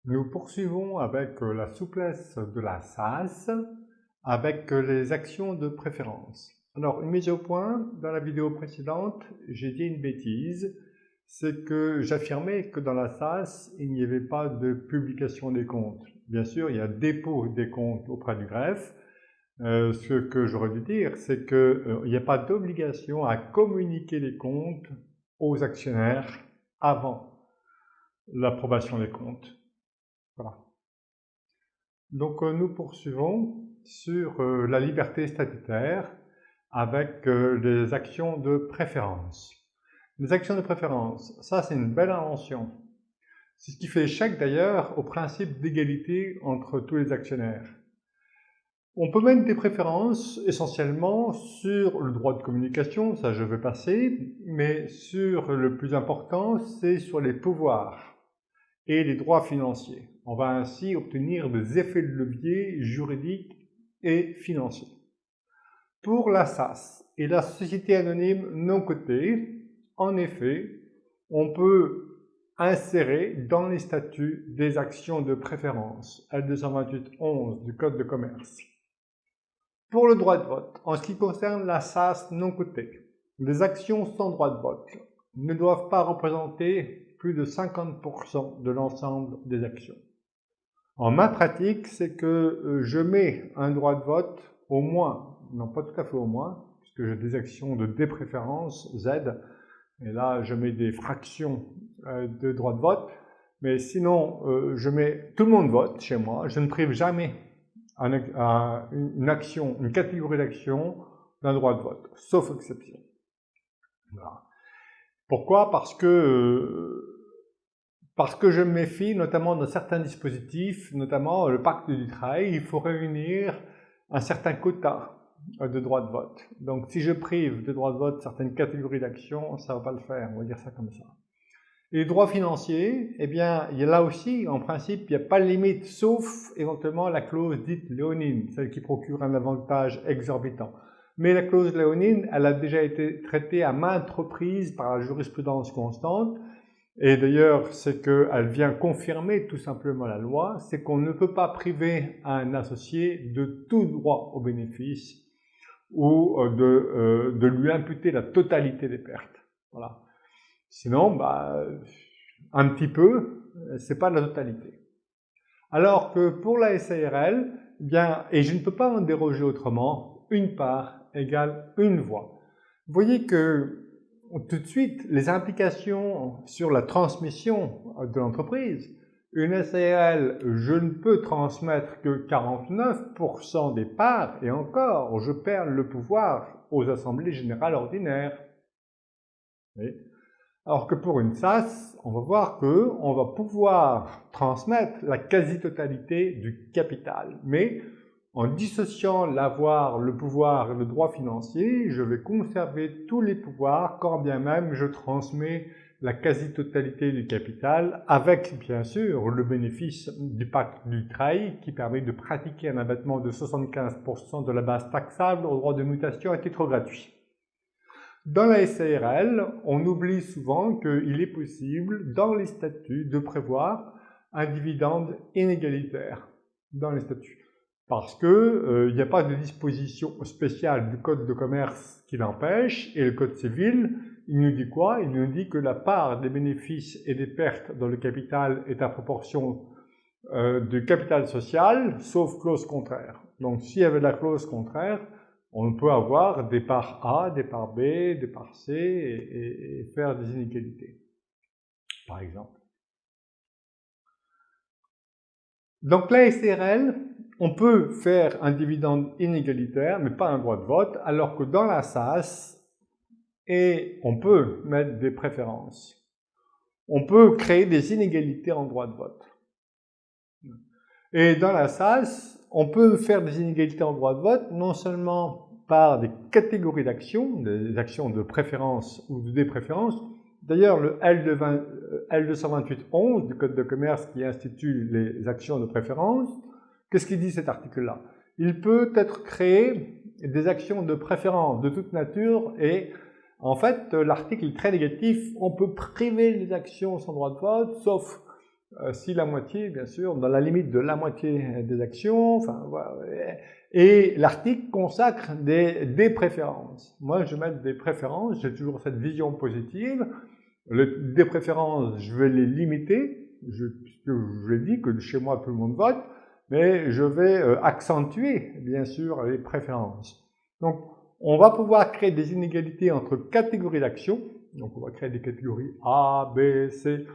Nous poursuivons avec la souplesse de la SAS, avec les actions de préférence. Alors, une mise au point, dans la vidéo précédente, j'ai dit une bêtise, c'est que j'affirmais que dans la SAS, il n'y avait pas de publication des comptes. Bien sûr, il y a dépôt des comptes auprès du greffe. Ce que j'aurais dû dire, c'est qu'il n'y a pas d'obligation à communiquer les comptes aux actionnaires avant l'approbation des comptes. Voilà. Donc nous poursuivons sur la liberté statutaire avec les actions de préférence. Les actions de préférence, ça c'est une belle invention. C'est ce qui fait échec d'ailleurs au principe d'égalité entre tous les actionnaires. On peut mettre des préférences essentiellement sur le droit de communication, ça je vais passer, mais sur le plus important, c'est sur les pouvoirs et les droits financiers. On va ainsi obtenir des effets de levier juridiques et financiers. Pour la SAS et la société anonyme non cotée, en effet, on peut insérer dans les statuts des actions de préférence, L228-11 du Code de commerce. Pour le droit de vote, en ce qui concerne la SAS non cotée, les actions sans droit de vote ne doivent pas représenter plus de 50% de l'ensemble des actions. En ma pratique, c'est que je mets un droit de vote au moins, non pas tout à fait au moins, puisque j'ai des actions de dépréférence, Z, et là je mets des fractions de droit de vote, mais sinon je mets tout le monde vote chez moi, je ne prive jamais une action, une catégorie d'action d'un droit de vote, sauf exception. Voilà. Pourquoi? Parce que je me méfie notamment de certains dispositifs, notamment le pacte du travail, il faut réunir un certain quota de droits de vote. Donc si je prive de droits de vote certaines catégories d'actions, ça ne va pas le faire, on va dire ça comme ça. Et les droits financiers, eh bien, il y a là aussi, en principe, il n'y a pas de limite, sauf éventuellement la clause dite léonine, celle qui procure un avantage exorbitant. Mais la clause léonine, elle a déjà été traitée à maintes reprises par la jurisprudence constante, et d'ailleurs, c'est qu'elle vient confirmer tout simplement la loi, c'est qu'on ne peut pas priver un associé de tout droit au bénéfice ou de lui imputer la totalité des pertes. Voilà. Sinon, un petit peu, c'est pas la totalité. Alors que pour la SARL, bien, et je ne peux pas en déroger autrement, une part égale une voix. Vous voyez que tout de suite, les implications sur la transmission de l'entreprise, une SARL, je ne peux transmettre que 49% des parts, et encore, je perds le pouvoir aux assemblées générales ordinaires. Oui. Alors que pour une SAS, on va voir qu'on va pouvoir transmettre la quasi-totalité du capital. Mais en dissociant l'avoir, le pouvoir et le droit financier, je vais conserver tous les pouvoirs, quand bien même je transmets la quasi-totalité du capital, avec bien sûr le bénéfice du pacte du travail qui permet de pratiquer un abattement de 75% de la base taxable au droit de mutation à titre gratuit. Dans la SARL, on oublie souvent qu'il est possible, dans les statuts, de prévoir un dividende inégalitaire dans les statuts. Parce qu'il n'y a pas de disposition spéciale du Code de commerce qui l'empêche, et le Code civil, il nous dit quoi? Il nous dit que la part des bénéfices et des pertes dans le capital est à proportion du capital social, sauf clause contraire. Donc s'il y avait la clause contraire, on peut avoir des parts A, des parts B, des parts C et faire des inégalités, par exemple. Donc la SARL, on peut faire un dividende inégalitaire, mais pas un droit de vote, alors que dans la SAS, on peut mettre des préférences. On peut créer des inégalités en droit de vote. Et dans la SAS, on peut faire des inégalités en droit de vote, non seulement par des catégories d'actions, des actions de préférence ou de dépréférence. D'ailleurs, le L228-11 du Code de commerce qui institue les actions de préférence, qu'est-ce qu'il dit cet article-là? Il peut être créé des actions de préférence de toute nature et en fait, l'article est très négatif. On peut priver les actions sans droit de vote, sauf si la moitié, bien sûr, dans la limite de la moitié des actions, enfin, voilà. Et l'article consacre des préférences. Moi, je vais mettre des préférences, j'ai toujours cette vision positive. Des préférences, je vais les limiter, je l'ai dit que chez moi tout le monde vote, mais je vais accentuer, bien sûr, les préférences. Donc, on va pouvoir créer des inégalités entre catégories d'actions. Donc, on va créer des catégories A, B, C.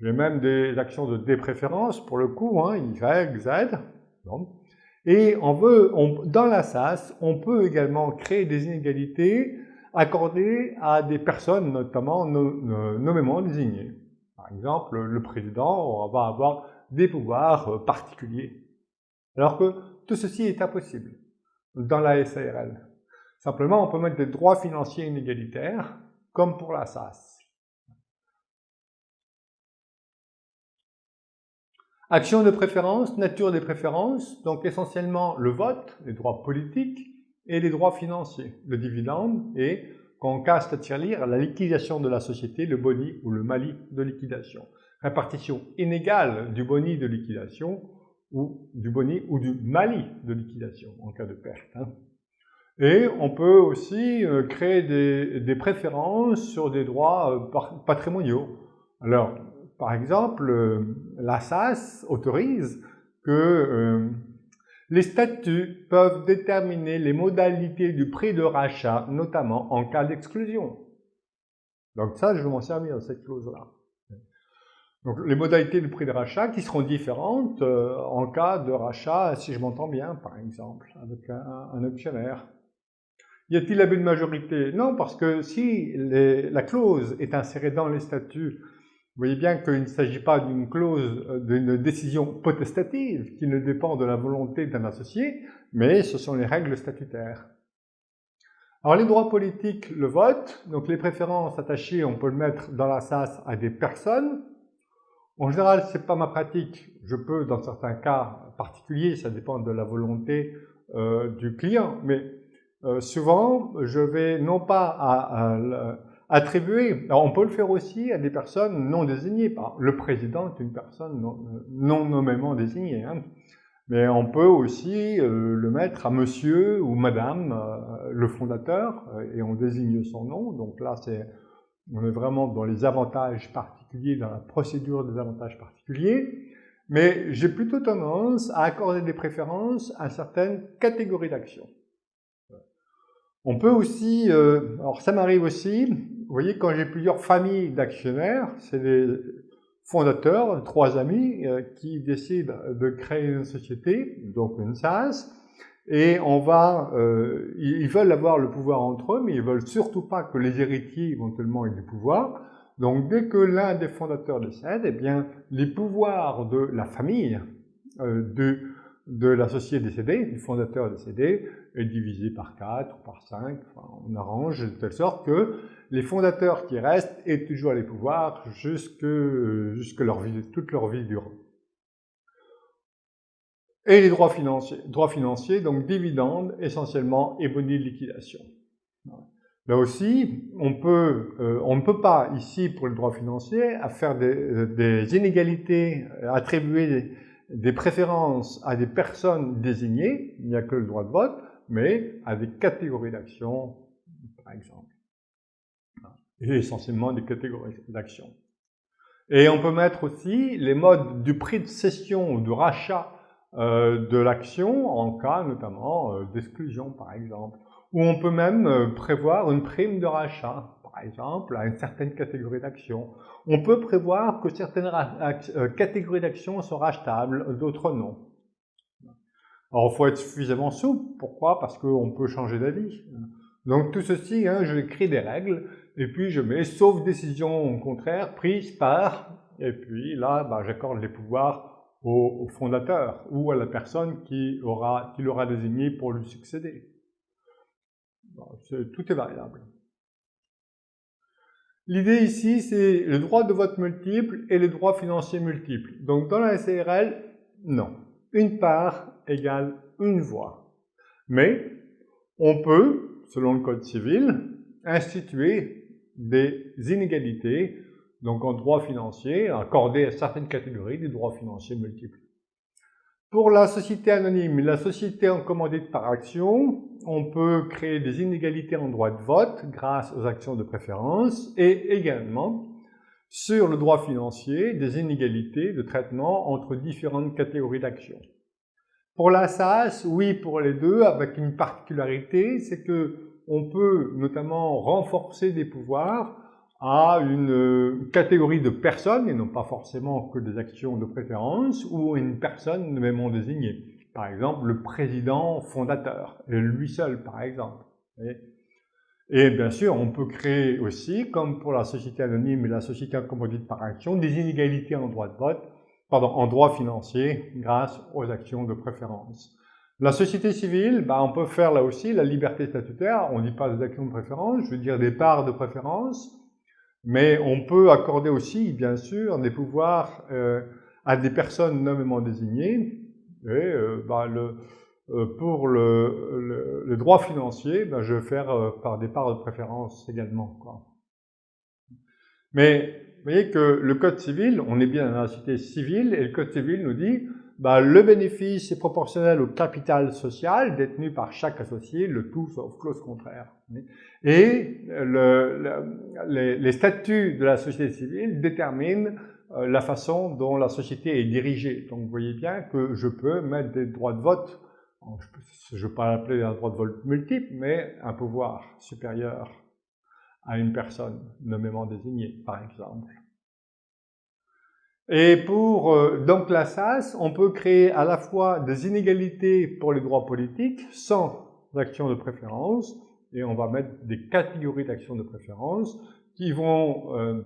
J'ai même des actions de dépréférence, pour le coup, hein, Y, Z. Donc, et dans la SAS, on peut également créer des inégalités accordées à des personnes, notamment nommément désignées. Par exemple, le président va avoir des pouvoirs particuliers. Alors que tout ceci est impossible dans la SARL. Simplement, on peut mettre des droits financiers inégalitaires, comme pour la SAS. Action de préférence, nature des préférences, donc essentiellement le vote, les droits politiques et les droits financiers, le dividende et, quand on casse la tirelire, la liquidation de la société, le boni ou le mali de liquidation. Répartition inégale du boni de liquidation ou du boni ou du mali de liquidation en cas de perte. Hein. Et on peut aussi créer des préférences sur des droits patrimoniaux. Alors, par exemple, la SAS autorise que les statuts peuvent déterminer les modalités du prix de rachat, notamment en cas d'exclusion. Donc ça, je vais m'en servir de cette clause-là. Donc les modalités du prix de rachat qui seront différentes en cas de rachat, si je m'entends bien, par exemple, avec un actionnaire. Y a-t-il abus de majorité? Non, parce que si la clause est insérée dans les statuts, vous voyez bien qu'il ne s'agit pas d'une clause, d'une décision potestative qui ne dépend de la volonté d'un associé, mais ce sont les règles statutaires. Alors les droits politiques, le vote, donc les préférences attachées, on peut le mettre dans la SAS à des personnes. En général, ce n'est pas ma pratique, je peux dans certains cas particuliers, ça dépend de la volonté du client, mais souvent je vais non pas attribuer, alors on peut le faire aussi à des personnes non désignées, le président est une personne non nommément désignée, hein. Mais on peut aussi le mettre à monsieur ou madame le fondateur, et on désigne son nom, donc là on est vraiment dans les avantages particuliers, dans la procédure des avantages particuliers, mais j'ai plutôt tendance à accorder des préférences à certaines catégories d'actions. On peut aussi, alors ça m'arrive aussi, vous voyez, quand j'ai plusieurs familles d'actionnaires, c'est les fondateurs, 3 amis, qui décident de créer une société, donc une SAS, et ils veulent avoir le pouvoir entre eux, mais ils veulent surtout pas que les héritiers éventuellement aient du pouvoir. Donc dès que l'un des fondateurs décède, eh bien les pouvoirs de la famille, de l'associé décédé, du fondateur décédé, est divisé par 4 ou par 5, enfin, on arrange de telle sorte que les fondateurs qui restent aient toujours les pouvoirs jusque toute leur vie durant. Et les droits financiers, donc dividendes essentiellement et boni de liquidation. Là aussi, on ne peut pas ici pour les droits financiers à faire des inégalités, attribuer des préférences à des personnes désignées, il n'y a que le droit de vote, mais à des catégories d'actions, par exemple. Et essentiellement des catégories d'actions. Et on peut mettre aussi les modes du prix de cession ou de rachat de l'action en cas notamment d'exclusion, par exemple. Ou on peut même prévoir une prime de rachat, par exemple, à une certaine catégorie d'actions. On peut prévoir que certaines catégories d'actions sont rachetables, d'autres non. Alors, il faut être suffisamment souple. Pourquoi? Parce qu'on peut changer d'avis. Donc, tout ceci, hein, je crée des règles, et puis je mets, sauf décision contraire, prise par, et puis là, j'accorde les pouvoirs au fondateur, ou à la personne qui l'aura désigné pour lui succéder. Tout est variable. L'idée ici, c'est le droit de vote multiple et les droits financiers multiples. Donc, dans la SARL, non. Une part égale une voix. Mais on peut, selon le Code civil, instituer des inégalités donc en droits financiers, accordés à certaines catégories des droits financiers multiples. Pour la société anonyme, la société en commandite par action, on peut créer des inégalités en droit de vote grâce aux actions de préférence et également sur le droit financier des inégalités de traitement entre différentes catégories d'actions. Pour la SAS, oui pour les deux, avec une particularité, c'est que on peut notamment renforcer des pouvoirs à une catégorie de personnes, et non pas forcément que des actions de préférence, ou une personne nommément désignée. Par exemple, le président fondateur, et lui seul par exemple. Et bien sûr, on peut créer aussi, comme pour la société anonyme et la société en commandite par action, des inégalités en droit de vote, en droit financier, grâce aux actions de préférence. La société civile, on peut faire là aussi la liberté statutaire, on ne dit pas des actions de préférence, je veux dire des parts de préférence, mais on peut accorder aussi, bien sûr, des pouvoirs à des personnes nommément désignées, et pour le droit financier, je vais faire par des parts de préférence également, quoi. Mais vous voyez que le Code civil, on est bien dans la société civile, et le Code civil nous dit le bénéfice est proportionnel au capital social détenu par chaque associé, le tout sauf clause contraire. Et les statuts de la société civile déterminent la façon dont la société est dirigée. Donc vous voyez bien que je peux mettre des droits de vote, je ne vais pas l'appeler un droit de vote multiple, mais un pouvoir supérieur à une personne nommément désignée, par exemple. Et pour donc la SAS, on peut créer à la fois des inégalités pour les droits politiques sans action de préférence, et on va mettre des catégories d'actions de préférence qui vont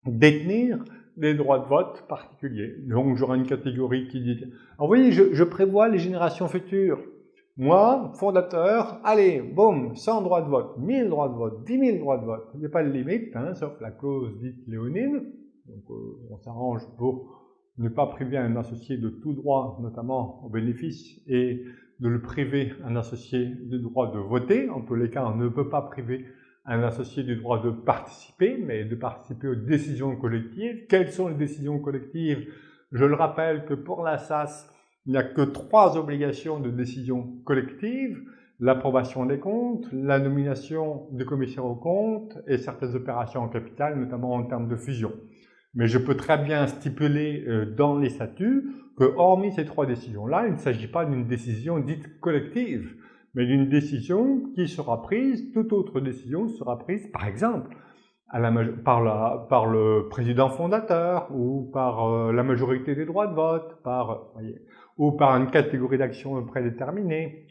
détenir des droits de vote particuliers. Donc j'aurai une catégorie qui dit... Alors vous voyez, je prévois les générations futures. Moi, fondateur, allez, boum, 100 droits de vote, 1000 droits de vote, 10 000 droits de vote. Il n'y a pas de limite, sauf la clause dite léonine. Donc on s'arrange pour ne pas priver un associé de tout droit, notamment au bénéfice, et de le priver un associé du droit de voter. En tous les cas, on ne peut pas priver un associé du droit de participer, mais de participer aux décisions collectives. Quelles sont les décisions collectives? Je le rappelle que pour la SAS, il n'y a que 3 obligations de décision collective: l'approbation des comptes, la nomination du commissaire aux comptes et certaines opérations en capital, notamment en termes de fusion. Mais je peux très bien stipuler dans les statuts que, hormis ces 3 décisions-là, il ne s'agit pas d'une décision dite collective, mais d'une décision qui sera prise, toute autre décision sera prise, par exemple, par le président fondateur, ou par la majorité des droits de vote, ou par une catégorie d'actions prédéterminée.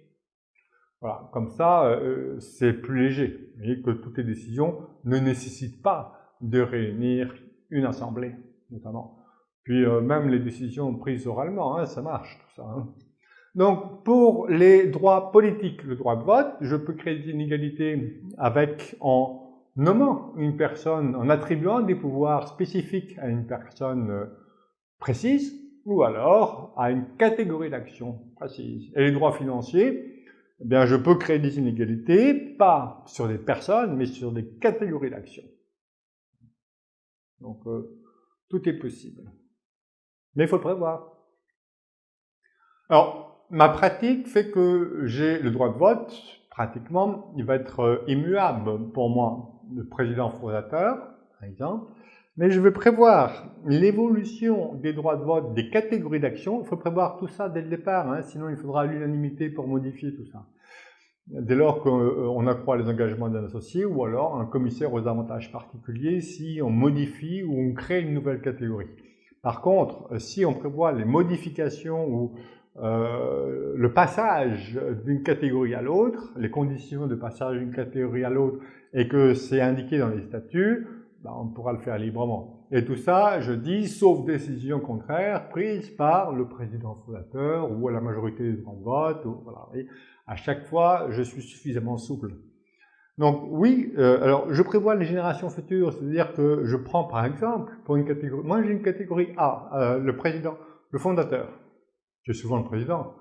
Voilà, comme ça, c'est plus léger. Vous voyez que toutes les décisions ne nécessitent pas de réunir une assemblée, notamment. Puis même les décisions prises oralement, ça marche, tout ça. Donc, pour les droits politiques, le droit de vote, je peux créer des inégalités en nommant une personne, en attribuant des pouvoirs spécifiques à une personne précise, ou alors à une catégorie d'actions précise. Et les droits financiers, eh bien, je peux créer des inégalités, pas sur des personnes, mais sur des catégories d'actions. Donc, tout est possible. Mais il faut le prévoir. Alors, ma pratique fait que j'ai le droit de vote, pratiquement, il va être immuable pour moi, le président fondateur, par exemple, mais je vais prévoir l'évolution des droits de vote, des catégories d'actions. Il faut prévoir tout ça dès le départ, sinon il faudra l'unanimité pour modifier tout ça. Dès lors qu'on accroît les engagements d'un associé, ou alors un commissaire aux avantages particuliers si on modifie ou on crée une nouvelle catégorie. Par contre, si on prévoit les modifications ou le passage d'une catégorie à l'autre, les conditions de passage d'une catégorie à l'autre, et que c'est indiqué dans les statuts, on pourra le faire librement. Et tout ça, je dis, sauf décision contraire prise par le président fondateur ou à la majorité des droits de vote. Voilà. Et à chaque fois, je suis suffisamment souple. Donc oui, alors je prévois les générations futures, c'est-à-dire que je prends par exemple, pour une catégorie, moi j'ai une catégorie A, le président, le fondateur. J'ai souvent le président.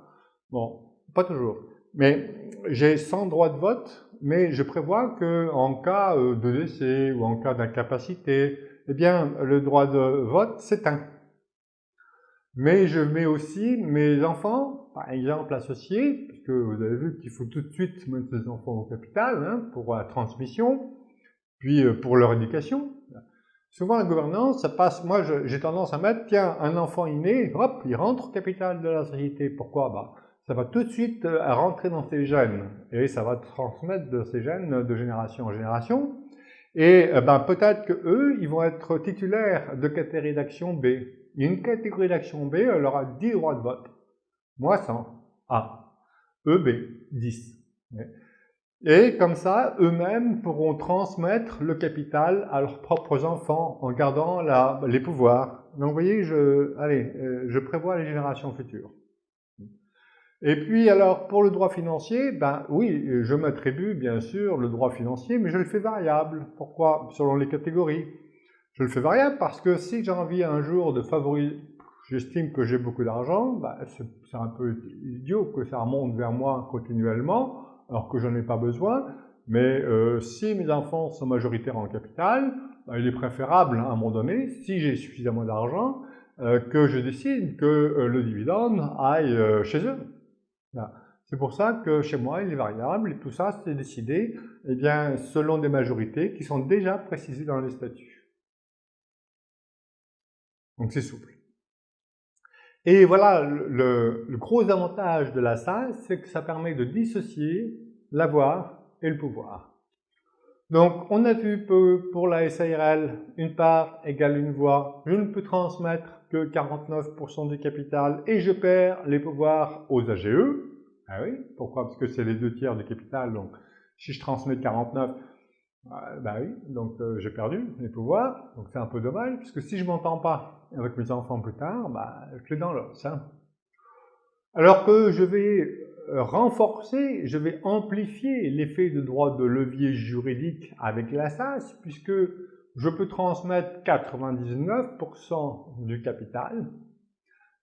Bon, pas toujours. Mais j'ai 100 droits de vote, mais je prévois qu'en cas de décès ou en cas d'incapacité, eh bien, le droit de vote s'éteint. Mais je mets aussi mes enfants, par exemple, associés, puisque vous avez vu qu'il faut tout de suite mettre les enfants au capital, hein, pour la transmission, puis pour leur éducation. Souvent, la gouvernance, ça passe, moi j'ai tendance à mettre, tiens, un enfant inné, hop, il rentre au capital de la société. Pourquoi? Bah, ça va tout de suite rentrer dans ses gènes, et ça va transmettre de ces gènes de génération en génération. Et ben, peut-être qu'eux, ils vont être titulaires de catégorie d'action B. Il y a une catégorie d'action B, elle aura 10 droits de vote. Moi, 100. A. E, B, 10. Et comme ça, eux-mêmes pourront transmettre le capital à leurs propres enfants en gardant les pouvoirs. Donc vous voyez, je prévois les générations futures. Et puis alors, pour le droit financier, ben oui, je m'attribue bien sûr le droit financier, mais je le fais variable. Pourquoi? Selon les catégories. Je le fais variable parce que si j'ai envie un jour de favoriser, j'estime que j'ai beaucoup d'argent, ben, c'est un peu idiot que ça remonte vers moi continuellement, alors que j'en ai pas besoin, mais si mes enfants sont majoritaires en capital, ben, il est préférable à un moment donné, si j'ai suffisamment d'argent, que je décide que le dividende aille chez eux. C'est pour ça que chez moi, il est variable, et tout ça, c'est décidé eh bien, selon des majorités qui sont déjà précisées dans les statuts. Donc c'est souple. Et voilà, le gros avantage de la SAS, c'est que ça permet de dissocier l'avoir et le pouvoir. Donc on a vu pour la SARL, une part égale une voix, je ne peux transmettre que 49% du capital et je perds les pouvoirs aux AGE. Ah oui, pourquoi? Parce que c'est les 2/3 du capital, donc si je transmets 49, bah oui, donc j'ai perdu les pouvoirs, donc c'est un peu dommage, parce que si je m'entends pas avec mes enfants plus tard, bah je l'ai dans l'os. Hein. Alors que je vais renforcer, je vais amplifier l'effet de droit de levier juridique avec la SAS, puisque je peux transmettre 99% du capital,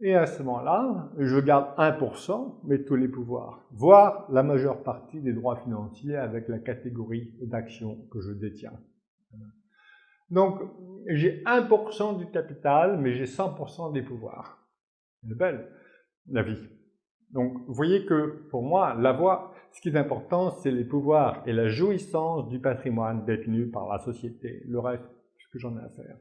et à ce moment-là, je garde 1%, mais tous les pouvoirs, voire la majeure partie des droits financiers avec la catégorie d'action que je détiens. Donc, j'ai 1% du capital, mais j'ai 100% des pouvoirs. C'est belle, la vie. Donc, vous voyez que, pour moi, la voix, ce qui est important, c'est les pouvoirs et la jouissance du patrimoine détenu par la société. Le reste, ce que j'en ai à faire.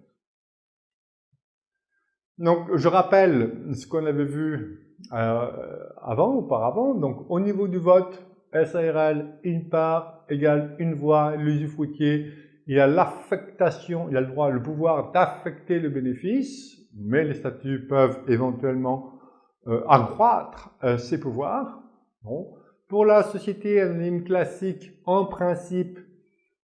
Donc, je rappelle ce qu'on avait vu auparavant. Donc, au niveau du vote, SARL, une part égale une voix, l'usufruitier, il a l'affectation, il a le pouvoir d'affecter le bénéfice, mais les statuts peuvent éventuellement accroître ses pouvoirs. Bon. Pour la société anonyme classique, en principe,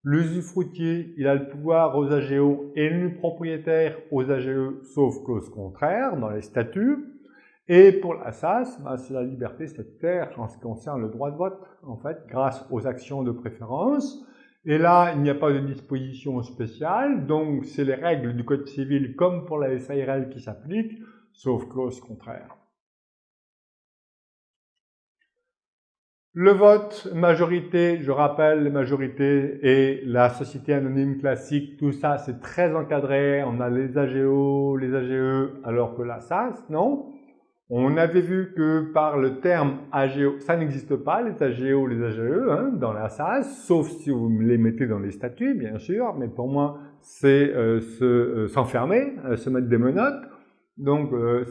l'usufruitier, il a le pouvoir aux AGO et le propriétaire aux AGE, sauf clause contraire dans les statuts. Et pour la SAS, bah, c'est la liberté statutaire en ce qui concerne le droit de vote, en fait, grâce aux actions de préférence. Et là, il n'y a pas de disposition spéciale, donc c'est les règles du Code civil comme pour la SARL qui s'appliquent, sauf clause contraire. Le vote, majorité, je rappelle, les majorités et la société anonyme classique, tout ça c'est très encadré, on a les AGO, les AGE, alors que la SAS, non. On avait vu que par le terme AGO, ça n'existe pas, les AGO, les AGE, hein, dans la SAS, sauf si vous les mettez dans les statuts, bien sûr, mais pour moi, c'est s'enfermer, se mettre des menottes. Donc,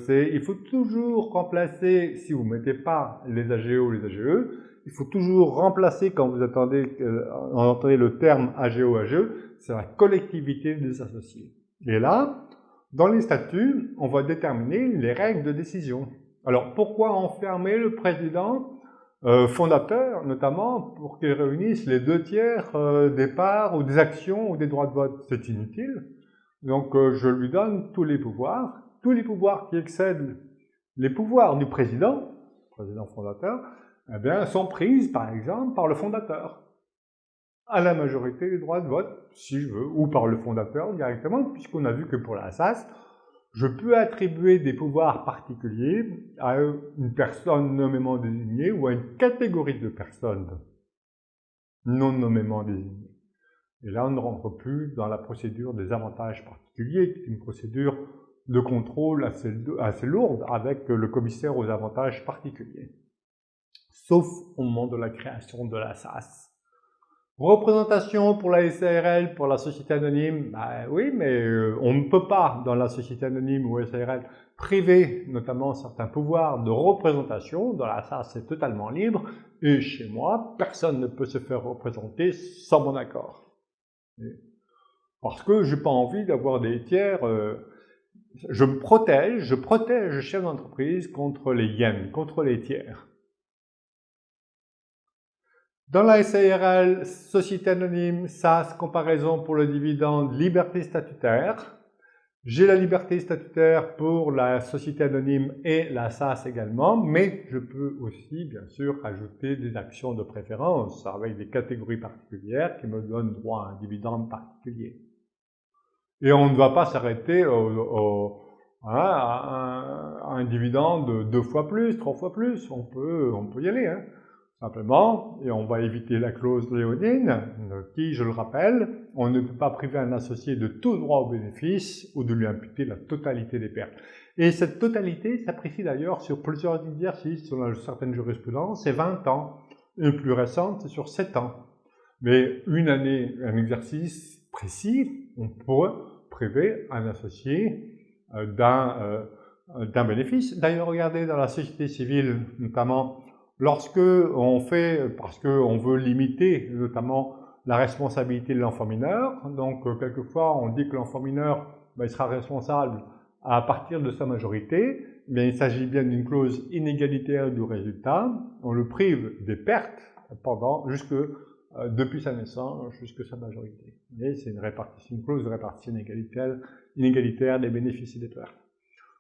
il faut toujours remplacer, si vous ne mettez pas les AGO, les AGE, il faut toujours remplacer, quand vous entendez le terme AGO, AGE, c'est la collectivité des associés. Et là, dans les statuts, on va déterminer les règles de décision. Alors, pourquoi enfermer le président fondateur, notamment, pour qu'il réunisse les 2/3 des parts ou des actions ou des droits de vote? C'est inutile. Donc, je lui donne tous les pouvoirs qui excèdent les pouvoirs du président fondateur, eh bien, sont prises, par exemple, par le fondateur, à la majorité des droits de vote, si je veux, ou par le fondateur directement, puisqu'on a vu que pour la SAS, je peux attribuer des pouvoirs particuliers à une personne nommément désignée ou à une catégorie de personnes non nommément désignées. Et là, on ne rentre plus dans la procédure des avantages particuliers, qui est une procédure de contrôle assez lourde avec le commissaire aux avantages particuliers. Sauf au moment de la création de la SAS. Représentation pour la SARL, pour la société anonyme, oui, mais on ne peut pas, dans la société anonyme ou SARL, priver notamment certains pouvoirs de représentation. Dans la SAS, c'est totalement libre, et chez moi, personne ne peut se faire représenter sans mon accord. Parce que je n'ai pas envie d'avoir des tiers. Je protège le chef d'entreprise contre les hyènes, contre les tiers. Dans la SARL, société anonyme, SAS, comparaison pour le dividende, liberté statutaire. J'ai la liberté statutaire pour la société anonyme et la SAS également, mais je peux aussi, bien sûr, ajouter des actions de préférence avec des catégories particulières qui me donnent droit à un dividende particulier. Et on ne va pas s'arrêter à un dividende 2 fois plus, 3 fois plus, on peut y aller, hein. Simplement, et on va éviter la clause léonine, qui, je le rappelle, on ne peut pas priver un associé de tout droit au bénéfice ou de lui imputer la totalité des pertes. Et cette totalité s'apprécie d'ailleurs sur plusieurs exercices, selon certaines jurisprudences, c'est 20 ans. Une plus récente, c'est sur 7 ans. Mais une année, un exercice précis, on pourrait priver un associé d'un bénéfice. D'ailleurs, regardez dans la société civile, notamment, lorsque on fait, parce qu'on veut limiter notamment la responsabilité de l'enfant mineur, donc quelquefois on dit que l'enfant mineur il sera responsable à partir de sa majorité, mais il s'agit bien d'une clause inégalitaire du résultat, on le prive des pertes depuis sa naissance jusqu'à sa majorité. Mais c'est une clause de répartition inégalitaire des bénéfices et des pertes.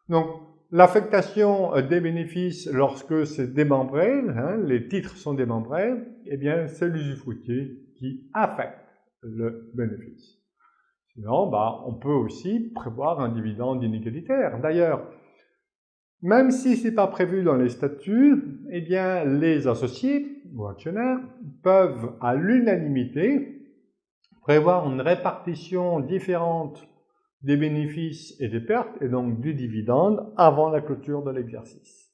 Donc, l'affectation des bénéfices lorsque c'est démembré, les titres sont démembrés, eh bien c'est l'usufruitier qui affecte le bénéfice. Sinon, on peut aussi prévoir un dividende inégalitaire. D'ailleurs, même si ce n'est pas prévu dans les statuts, eh bien les associés ou actionnaires peuvent à l'unanimité prévoir une répartition différente des bénéfices et des pertes, et donc du dividende, avant la clôture de l'exercice.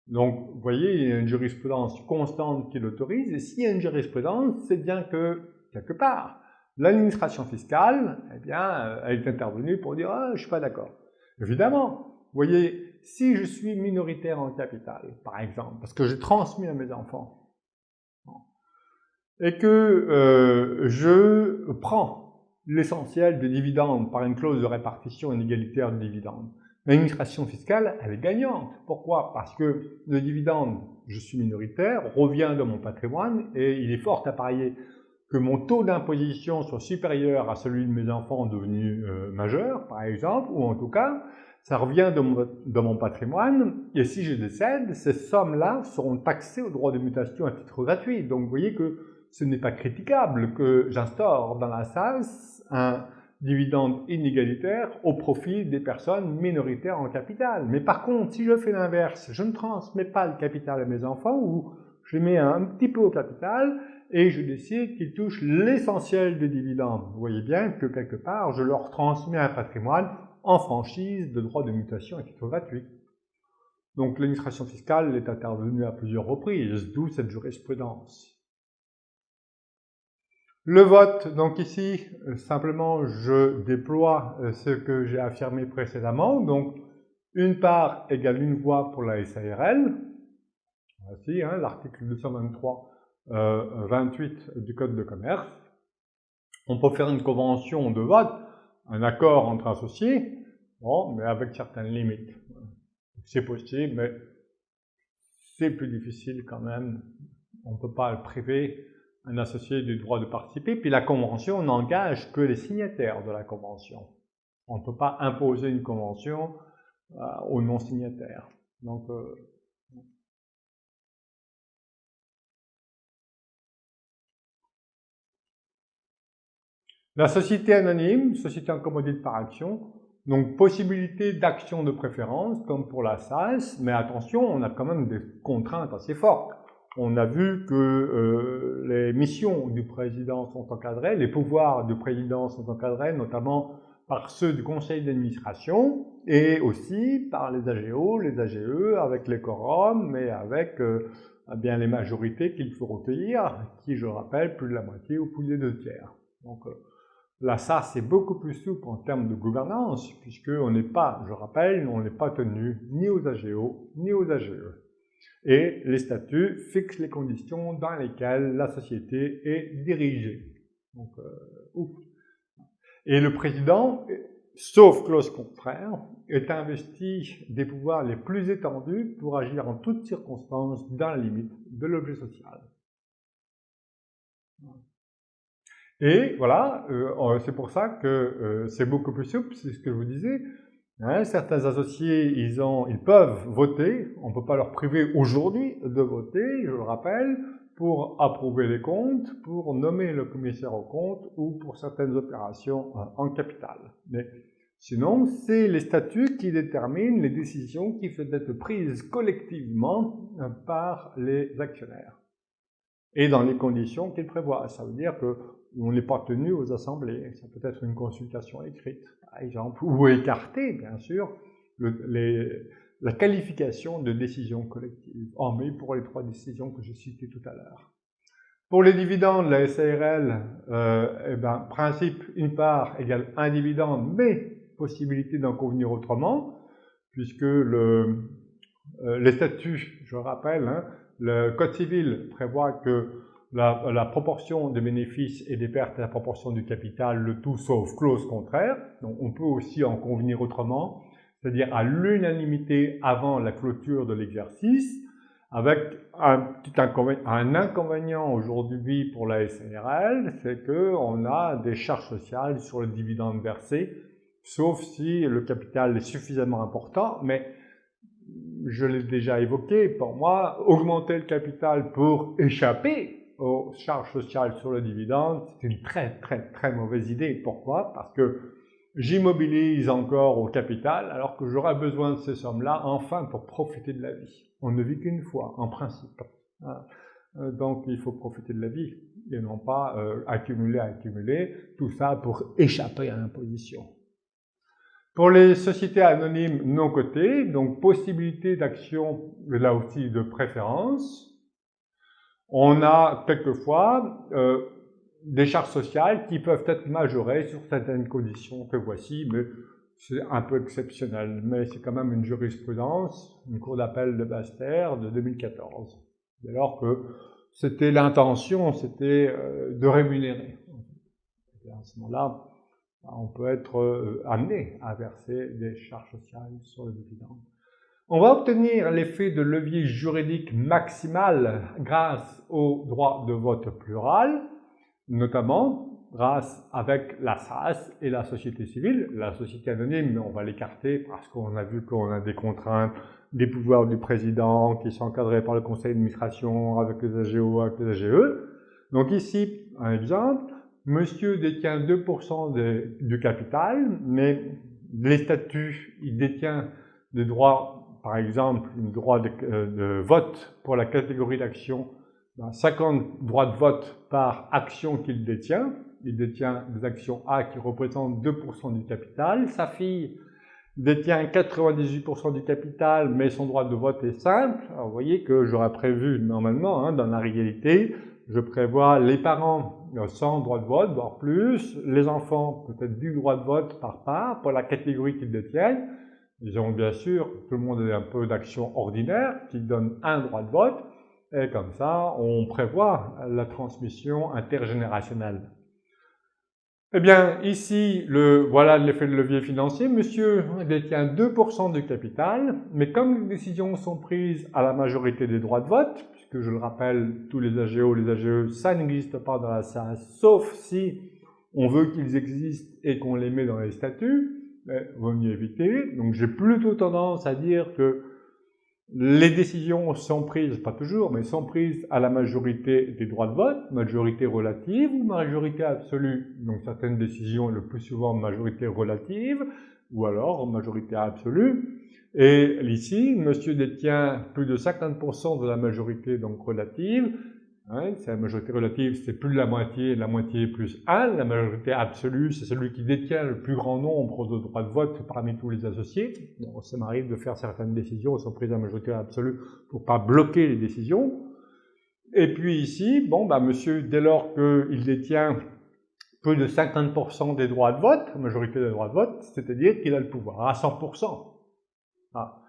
Donc, vous voyez, il y a une jurisprudence constante qui l'autorise, et s'il y a une jurisprudence, c'est bien que, quelque part, l'administration fiscale, eh bien, elle est intervenue pour dire « Ah, je ne suis pas d'accord ». Évidemment, vous voyez, si je suis minoritaire en capital, par exemple, parce que j'ai transmis à mes enfants, et que je prends l'essentiel des dividendes par une clause de répartition inégalitaire de dividendes, l'administration fiscale, elle est gagnante. Pourquoi? Parce que le dividende, je suis minoritaire, revient de mon patrimoine, et il est fort à parier que mon taux d'imposition soit supérieur à celui de mes enfants devenus majeurs, par exemple, ou en tout cas, ça revient de mon patrimoine, et si je décède, ces sommes-là seront taxées au droit de mutation à titre gratuit. Donc vous voyez que ce n'est pas critiquable que j'instaure dans la SAS un dividende inégalitaire au profit des personnes minoritaires en capital. Mais par contre, si je fais l'inverse, je ne transmets pas le capital à mes enfants, ou je les mets un petit peu au capital, et je décide qu'ils touchent l'essentiel des dividendes. Vous voyez bien que quelque part, je leur transmets un patrimoine en franchise de droit de mutation à titre gratuit. Donc l'administration fiscale est intervenue à plusieurs reprises, d'où cette jurisprudence. Le vote, donc ici, simplement je déploie ce que j'ai affirmé précédemment, donc une part égale une voix pour la SARL, voici l'article 223-28 du Code de commerce. On peut faire une convention de vote, un accord entre associés, bon, mais avec certaines limites. C'est possible, mais c'est plus difficile quand même, on ne peut pas le priver un associé du droit de participer, puis la convention n'engage que les signataires de la convention. On ne peut pas imposer une convention aux non-signataires. Donc, la société anonyme, société en commandite par action, donc possibilité d'action de préférence, comme pour la SAS, mais attention, on a quand même des contraintes assez fortes. on a vu que les missions du président sont encadrées, les pouvoirs du président sont encadrés, notamment par ceux du conseil d'administration et aussi par les AGO, les AGE, avec les quorums, mais avec bien les majorités qu'il faut recueillir, qui, je le rappelle, plus de la moitié ou plus des 2/3. Donc là, ça, c'est beaucoup plus souple en termes de gouvernance, puisqu'on n'est pas, je rappelle, on n'est pas tenu ni aux AGO, ni aux AGE. Et les statuts fixent les conditions dans lesquelles la société est dirigée. Donc, ouf. Et le président, sauf clause contraire, est investi des pouvoirs les plus étendus pour agir en toutes circonstances dans la limite de l'objet social. Et voilà, c'est pour ça que c'est beaucoup plus souple, c'est ce que je vous disais. Hein, certains associés, ils peuvent voter, on ne peut pas leur priver aujourd'hui de voter, je le rappelle, pour approuver les comptes, pour nommer le commissaire aux comptes ou pour certaines opérations en capital. Mais sinon, c'est les statuts qui déterminent les décisions qui peuvent être prises collectivement par les actionnaires. Et dans les conditions qu'ils prévoient. Ça veut dire qu'on n'est pas tenu aux assemblées. Ça peut être une consultation écrite, par exemple, ou écarter, bien sûr, la qualification de décision collective, mais pour les 3 décisions que j'ai citées tout à l'heure. Pour les dividendes, la SARL, principe, une part égale un dividende, mais possibilité d'en convenir autrement, puisque les statuts, je rappelle, hein, le Code civil prévoit que la proportion des bénéfices et des pertes est la proportion du capital, le tout sauf clause contraire. Donc on peut aussi en convenir autrement, c'est-à-dire à l'unanimité avant la clôture de l'exercice, avec un inconvénient aujourd'hui pour la SARL, c'est qu'on a des charges sociales sur le dividende versé, sauf si le capital est suffisamment important, mais je l'ai déjà évoqué, pour moi, augmenter le capital pour échapper aux charges sociales sur le dividende, c'est une très mauvaise idée. Pourquoi? Parce que j'immobilise encore au capital, alors que j'aurais besoin de ces sommes-là, enfin, pour profiter de la vie. On ne vit qu'une fois, en principe. Donc, il faut profiter de la vie, et non pas accumuler, tout ça pour échapper à l'imposition. Pour les sociétés anonymes non cotées, donc possibilité d'action, là aussi de préférence, on a quelquefois des charges sociales qui peuvent être majorées sur certaines conditions que voici, mais c'est un peu exceptionnel. Mais c'est quand même une jurisprudence, une cour d'appel de Basse-Terre de 2014. Alors que c'était l'intention, c'était de rémunérer. Et à ce moment-là, on peut être amené à verser des charges sociales sur le dividende. On va obtenir l'effet de levier juridique maximal grâce au droit de vote plural, notamment grâce avec la SAS et la société civile. La société anonyme, on va l'écarter parce qu'on a vu qu'on a des contraintes, des pouvoirs du président qui sont encadrés par le conseil d'administration avec les AGO, avec les AGE. Donc ici, un exemple. Monsieur détient 2% du capital, mais les statuts, il détient des droits, par exemple, un droit de vote pour la catégorie d'action, 50 droits de vote par action qu'il détient. Il détient des actions A qui représentent 2% du capital. Sa fille détient 98% du capital, mais son droit de vote est simple. Alors, vous voyez que j'aurais prévu normalement, dans la réalité, je prévois les parents sans droit de vote, voire plus, les enfants peut-être 10 droits de vote par part pour la catégorie qu'ils détiennent. Ils ont bien sûr, tout le monde a un peu d'action ordinaire qui donne un droit de vote, et comme ça, on prévoit la transmission intergénérationnelle. Eh bien, ici, voilà l'effet de levier financier. Monsieur détient 2% du capital, mais comme les décisions sont prises à la majorité des droits de vote, puisque je le rappelle, tous les AGO, les AGE, ça n'existe pas dans la SAS, sauf si on veut qu'ils existent et qu'on les met dans les statuts, mais vaut mieux éviter. Donc j'ai plutôt tendance à dire que les décisions sont prises, pas toujours, mais sont prises à la majorité des droits de vote, majorité relative ou majorité absolue. Donc certaines décisions, le plus souvent majorité relative, ou alors majorité absolue. Et ici, monsieur détient plus de 50% de la majorité donc relative. Hein, c'est la majorité relative, c'est plus de la moitié plus 1. La majorité absolue, c'est celui qui détient le plus grand nombre de droits de vote parmi tous les associés. Bon, ça m'arrive de faire certaines décisions qui sont prises à la majorité absolue pour pas bloquer les décisions. Et puis ici, bon, bah, monsieur, dès lors qu'il détient plus de 50% des droits de vote, majorité des droits de vote, c'est-à-dire qu'il a le pouvoir à 100%. Ah.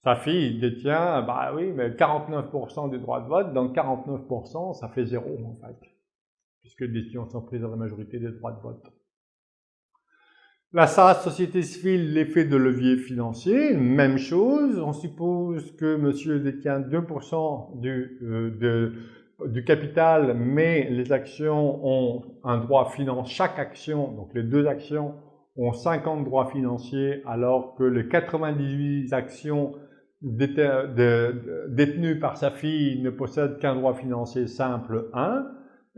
Sa fille détient, bah oui, mais 49% des droits de vote, donc 49%, ça fait 0 en fait, puisque les décisions sont prises à la majorité des droits de vote. La SAS, société civile, l'effet de levier financier, même chose, on suppose que monsieur détient 2% du capital, mais les actions ont un droit financier, chaque action, donc les deux actions ont 50 droits financiers, alors que les 98 actions détenues par sa fille ne possèdent qu'un droit financier simple 1,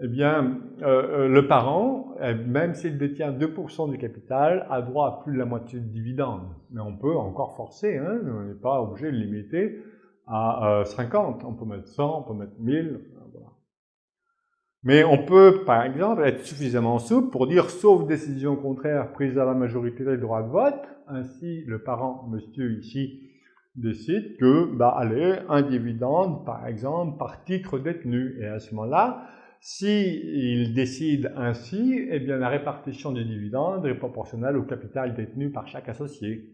eh bien, le parent, même s'il détient 2% du capital, a droit à plus de la moitié de dividendes. Mais on peut encore forcer, hein, on n'est pas obligé de limiter à 50. On peut mettre 100, on peut mettre 1000, voilà. Mais on peut, par exemple, être suffisamment souple pour dire, sauf décision contraire prise à la majorité des droits de vote, ainsi le parent, monsieur ici, décide que, bah, allez, un dividende, par exemple, par titre détenu. Et à ce moment-là, s'il décide ainsi, eh bien, la répartition des dividendes est proportionnelle au capital détenu par chaque associé.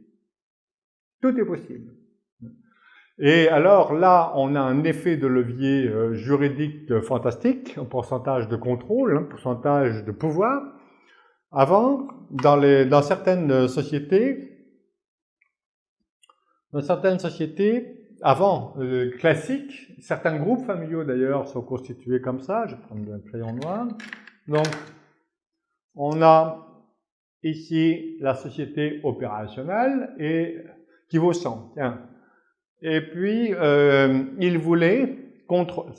Tout est possible. Et alors là, on a un effet de levier juridique fantastique, un pourcentage de contrôle, un pourcentage de pouvoir. Avant, dans certaines sociétés, avant, classiques, certains groupes familiaux d'ailleurs sont constitués comme ça, je vais prendre un crayon noir. Donc, on a ici la société opérationnelle qui vaut 100. Tiens. Et puis, il voulait contrôler,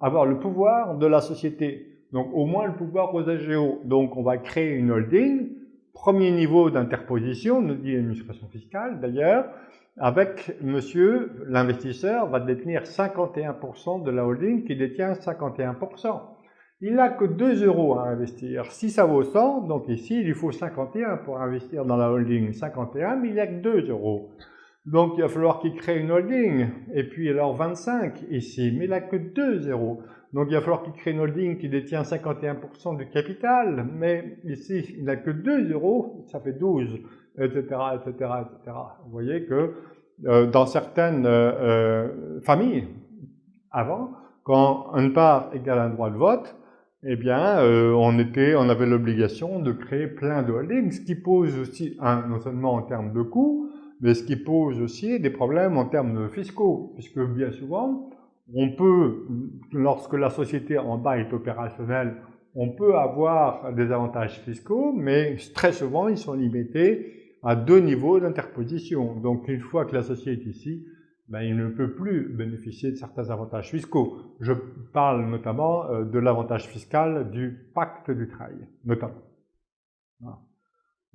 avoir le pouvoir de la société. Donc, au moins le pouvoir aux AGO. Donc, on va créer une holding. Premier niveau d'interposition, nous dit l'administration fiscale d'ailleurs, avec monsieur, l'investisseur, va détenir 51% de la holding qui détient 51%. Il n'a que 2 € à investir. Si ça vaut 100, donc ici, il lui faut 51 pour investir dans la holding. 51, mais il n'y a que 2 €. Donc il va falloir qu'il crée une holding. Et puis alors 25 ici, mais il n'a que 2 €. Donc il va falloir qu'il crée une holding qui détient 51% du capital, mais ici il n'a que 2 €, ça fait 12, etc., etc., etc. Vous voyez que dans certaines familles, avant, quand une part égale un droit de vote, eh bien, on avait l'obligation de créer plein de holdings, ce qui pose aussi, non seulement en termes de coûts, mais ce qui pose aussi des problèmes en termes fiscaux, puisque bien souvent, on peut, lorsque la société en bas est opérationnelle, on peut avoir des avantages fiscaux, mais très souvent, ils sont limités à 2 niveaux d'interposition. Donc, une fois que l'associé est ici, ben, il ne peut plus bénéficier de certains avantages fiscaux. Je parle notamment de l'avantage fiscal du pacte du travail, notamment. Voilà.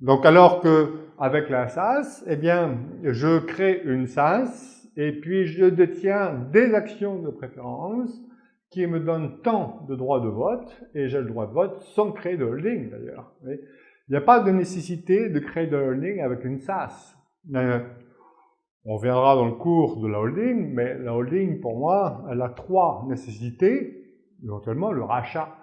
Donc, alors qu'avec la SAS, eh bien, je crée une SAS et puis je détiens des actions de préférence qui me donnent tant de droits de vote, et j'ai le droit de vote sans créer de holding d'ailleurs. Il n'y a pas de nécessité de créer de holding avec une SAS. On verra dans le cours de la holding, mais la holding, pour moi, elle a 3 nécessités, éventuellement le rachat.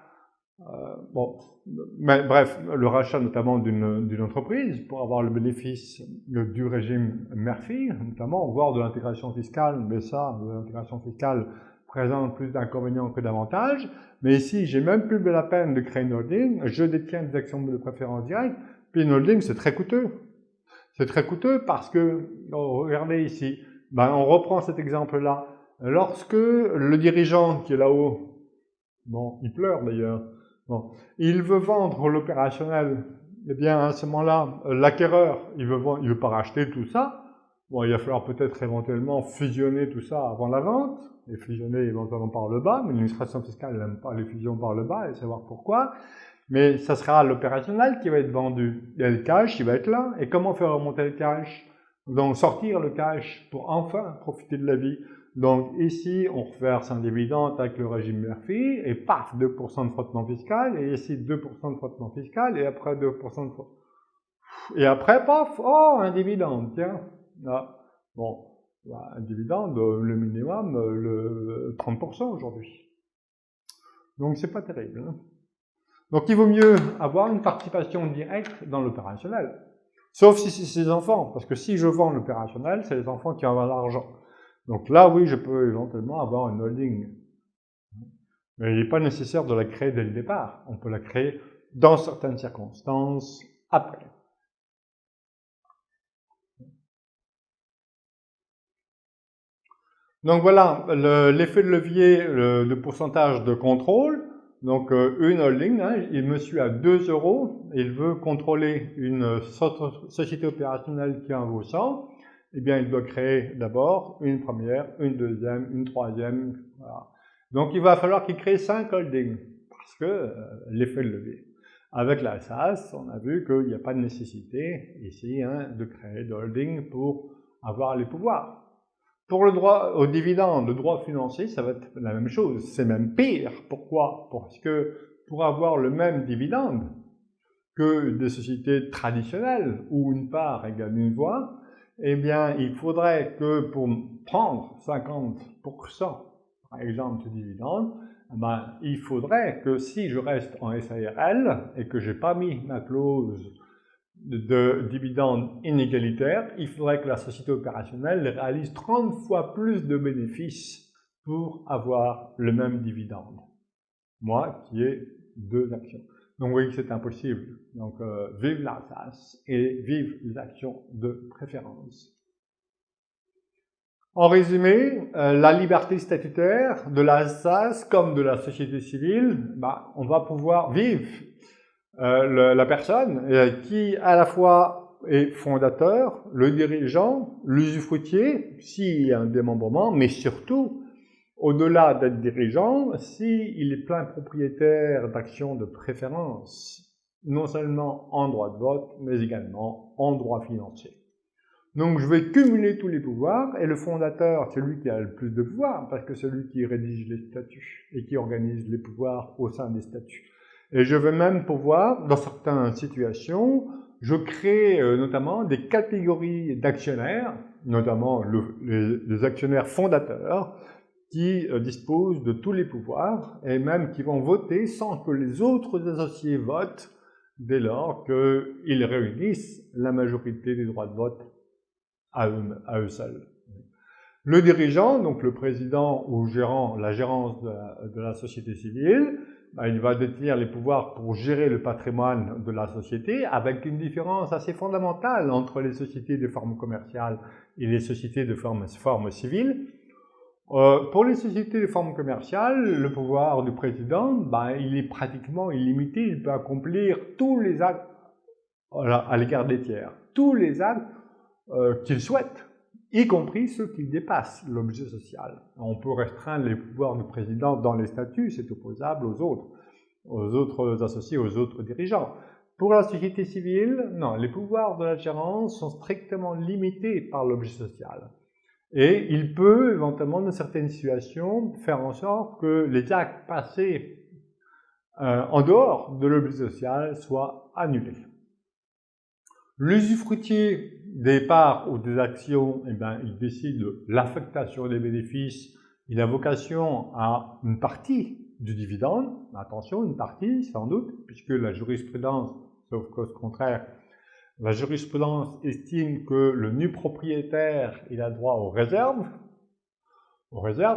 Mais bref, le rachat notamment d'une entreprise pour avoir le bénéfice du régime Murphy, notamment, voire de l'intégration fiscale, mais ça, l'intégration fiscale présente plus d'inconvénients que d'avantages. Mais ici, j'ai même plus la peine de créer une holding, je détiens des actions de préférence directe, puis une holding, c'est très coûteux. C'est très coûteux parce que, regardez ici, ben on reprend cet exemple-là. Lorsque le dirigeant qui est là-haut, bon, il pleure d'ailleurs, bon, il veut vendre l'opérationnel, eh bien à ce moment-là, l'acquéreur, il veut pas racheter tout ça. Bon, il va falloir peut-être éventuellement fusionner tout ça avant la vente, et fusionner éventuellement par le bas, mais l'administration fiscale n'aime pas les fusions par le bas, et savoir pourquoi. Mais ça sera l'opérationnel qui va être vendu. Et le cash, il va être là. Et comment faire remonter le cash? Donc, sortir le cash pour enfin profiter de la vie. Donc, ici, on reverse un dividende avec le régime Murphy, et paf, 2% de frottement fiscal, et ici, 2% de frottement fiscal, et après 2% de frottement. Et après, paf, oh, un dividende, tiens. Ah, bon, un dividende, le minimum, le 30% aujourd'hui. Donc, c'est pas terrible. Hein. Donc, il vaut mieux avoir une participation directe dans l'opérationnel. Sauf si c'est ses enfants, parce que si je vends l'opérationnel, c'est les enfants qui en ont l'argent. Donc là, oui, je peux éventuellement avoir une holding. Mais il n'est pas nécessaire de la créer dès le départ. On peut la créer dans certaines circonstances après. Donc voilà, l'effet de levier, le pourcentage de contrôle. Donc une holding, hein, il me suit à 2 €, il veut contrôler une société opérationnelle qui en vaut 100, eh bien il doit créer d'abord une première, une deuxième, une troisième, voilà. Donc il va falloir qu'il crée 5 holdings, parce que l'effet de levier. Avec la SAS, on a vu qu'il n'y a pas de nécessité ici hein, de créer de holding pour avoir les pouvoirs. Pour le droit au dividende, le droit financier, ça va être la même chose. C'est même pire. Pourquoi? Parce que pour avoir le même dividende que des sociétés traditionnelles, où une part égale une voix, eh bien, il faudrait que pour prendre 50%, par exemple, du dividende, ben, il faudrait que si je reste en SARL et que je n'ai pas mis ma clause de dividendes inégalitaires, il faudrait que la société opérationnelle réalise 30 fois plus de bénéfices pour avoir le même dividende. Moi, qui ai 2 actions. Donc, vous voyez que c'est impossible. Donc, vive la SAS et vive les actions de préférence. En résumé, la liberté statutaire de la SAS comme de la société civile, bah, on va pouvoir vivre la personne qui à la fois est fondateur, le dirigeant, l'usufruitier, s'il y a un démembrement, mais surtout, au-delà d'être dirigeant, s'il est plein propriétaire d'actions de préférence, non seulement en droit de vote, mais également en droit financier. Donc je vais cumuler tous les pouvoirs, et le fondateur, c'est lui qui a le plus de pouvoir, parce que c'est lui qui rédige les statuts et qui organise les pouvoirs au sein des statuts. Et je vais même pouvoir, dans certaines situations, je crée notamment des catégories d'actionnaires, notamment les actionnaires fondateurs, qui disposent de tous les pouvoirs, et même qui vont voter sans que les autres associés votent, dès lors qu'ils réunissent la majorité des droits de vote à eux seuls. Le dirigeant, donc le président ou gérant, la gérance de la société civile, ben, il va détenir les pouvoirs pour gérer le patrimoine de la société, avec une différence assez fondamentale entre les sociétés de forme commerciale et les sociétés de forme civile. Pour les sociétés de forme commerciale, le pouvoir du président, ben, il est pratiquement illimité, il peut accomplir tous les actes à l'égard des tiers, tous les actes qu'il souhaite, y compris ceux qui dépassent l'objet social. On peut restreindre les pouvoirs du président dans les statuts, c'est opposable aux autres associés, aux autres dirigeants. Pour la société civile, non, les pouvoirs de la gérance sont strictement limités par l'objet social. Et il peut, éventuellement, dans certaines situations, faire en sorte que les actes passés en dehors de l'objet social soient annulés. L'usufruitier des parts ou des actions, eh bien, il décide de l'affectation des bénéfices. Il a vocation à une partie du dividende. Attention, une partie, sans doute, puisque la jurisprudence, sauf cause contraire, la jurisprudence estime que le nu propriétaire, il a droit aux réserves,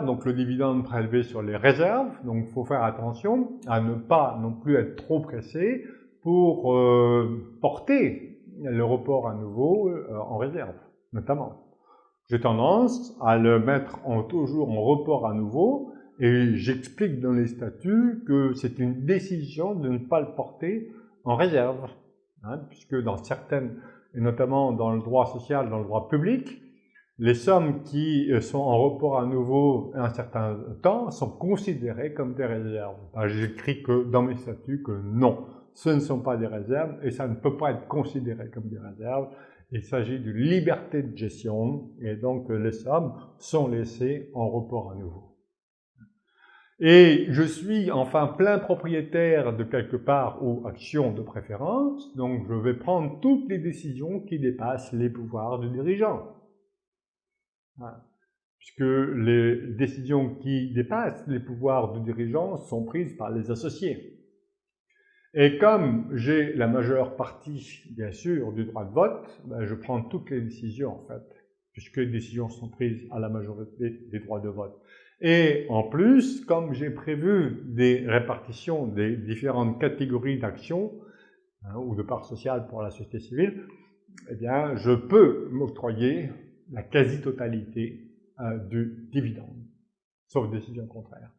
donc le dividende prélevé sur les réserves. Donc, il faut faire attention à ne pas non plus être trop pressé pour porter le report à nouveau en réserve, notamment. J'ai tendance à le mettre toujours en report à nouveau, et j'explique dans les statuts que c'est une décision de ne pas le porter en réserve, hein, puisque dans certaines, et notamment dans le droit social, dans le droit public, les sommes qui sont en report à nouveau un certain temps sont considérées comme des réserves. J'écris que dans mes statuts que non. ce ne sont pas des réserves et ça ne peut pas être considéré comme des réserves. Il s'agit d'une liberté de gestion et donc les sommes sont laissées en report à nouveau. Et je suis enfin plein propriétaire de quelque part ou action de préférence, donc je vais prendre toutes les décisions qui dépassent les pouvoirs du dirigeant. Voilà. Puisque les décisions qui dépassent les pouvoirs du dirigeant sont prises par les associés. Et comme j'ai la majeure partie, bien sûr, du droit de vote, ben je prends toutes les décisions, en fait, puisque les décisions sont prises à la majorité des droits de vote. Et en plus, comme j'ai prévu des répartitions des différentes catégories d'actions, ou de parts sociales pour la société civile, eh bien, je peux m'octroyer la quasi-totalité du dividende, sauf décision contraire.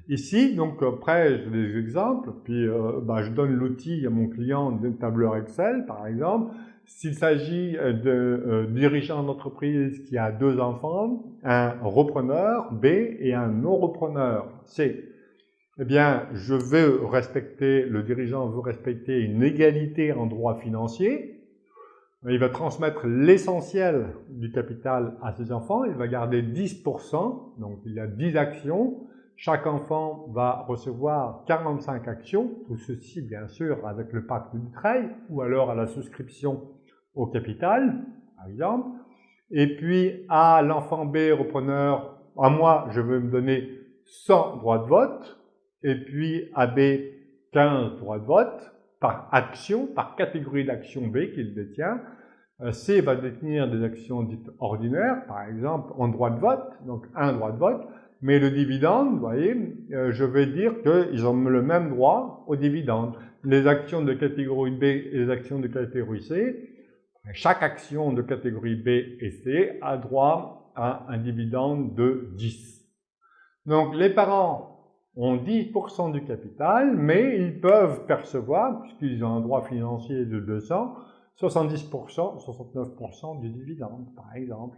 Ici, donc après, j'ai des exemples, puis je donne l'outil à mon client d'un tableur Excel, par exemple. S'il s'agit de dirigeant d'entreprise qui a 2 enfants, un repreneur B et un non-repreneur C, eh bien, je veux respecter, le dirigeant veut respecter une égalité en droit financier. Il va transmettre l'essentiel du capital à ses enfants, il va garder 10%, donc il y a 10 actions. Chaque enfant va recevoir 45 actions, tout ceci bien sûr avec le pacte du trade ou alors à la souscription au capital, par exemple. Et puis à l'enfant B repreneur, à moi je veux me donner 100 droits de vote, et puis à B 15 droits de vote par action, par catégorie d'action B qu'il détient. C va détenir des actions dites ordinaires, par exemple en droit de vote, donc un droit de vote. Mais le dividende, vous voyez, je vais dire qu'ils ont le même droit au dividende. Les actions de catégorie B et les actions de catégorie C, chaque action de catégorie B et C a droit à un dividende de 10. Donc les parents ont 10% du capital, mais ils peuvent percevoir, puisqu'ils ont un droit financier de 200, 70%, 69% du dividende, par exemple.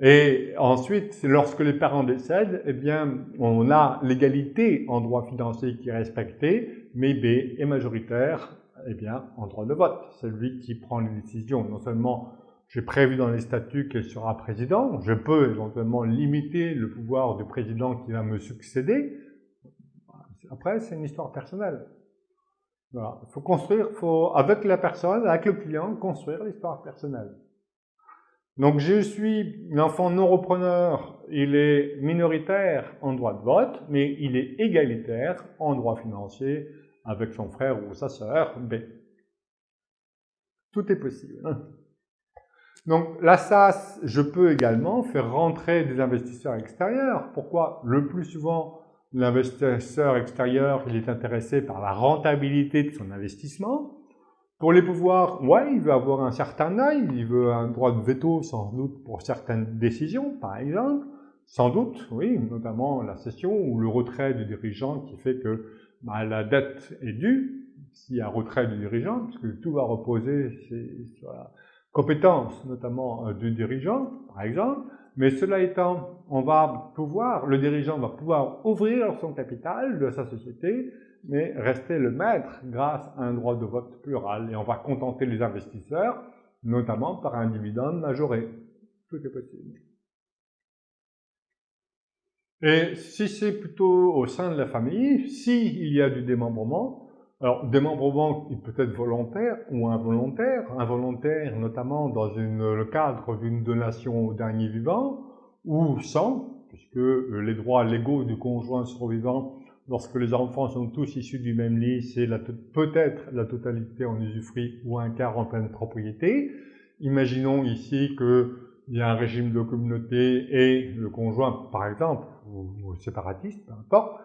Et ensuite, lorsque les parents décèdent, eh bien, on a l'égalité en droit financier qui est respectée, mais B est majoritaire, eh bien, en droit de vote. C'est lui qui prend les décisions. Non seulement j'ai prévu dans les statuts qu'il sera président, je peux éventuellement limiter le pouvoir du président qui va me succéder. Après, c'est une histoire personnelle. Voilà. Il faut construire, avec la personne, avec le client, construire l'histoire personnelle. Donc je suis l'enfant non repreneur, il est minoritaire en droit de vote, mais il est égalitaire en droit financier avec son frère ou sa sœur B. Tout est possible. Donc la SAS, je peux également faire rentrer des investisseurs extérieurs. Pourquoi? Le plus souvent, l'investisseur extérieur, il est intéressé par la rentabilité de son investissement. Pour les pouvoirs, ouais, il veut avoir un certain œil, il veut un droit de veto sans doute pour certaines décisions, par exemple. Sans doute, oui, notamment la cession ou le retrait du dirigeant qui fait que la dette est due, s'il y a retrait du dirigeant, puisque tout va reposer sur la compétence notamment du dirigeant, par exemple. Mais cela étant, le dirigeant va pouvoir ouvrir son capital de sa société, mais rester le maître grâce à un droit de vote plural. Et on va contenter les investisseurs, notamment par un dividende majoré. Tout est possible. Et si c'est plutôt au sein de la famille, s'il y a du démembrement, alors démembrement il peut être volontaire ou involontaire, involontaire notamment dans le cadre d'une donation au dernier vivant, ou sans, puisque les droits légaux du conjoint survivant, lorsque les enfants sont tous issus du même lit, c'est peut-être la totalité en usufruit ou un quart en pleine propriété. Imaginons ici qu'il y a un régime de communauté et le conjoint, par exemple, ou séparatiste, peu importe,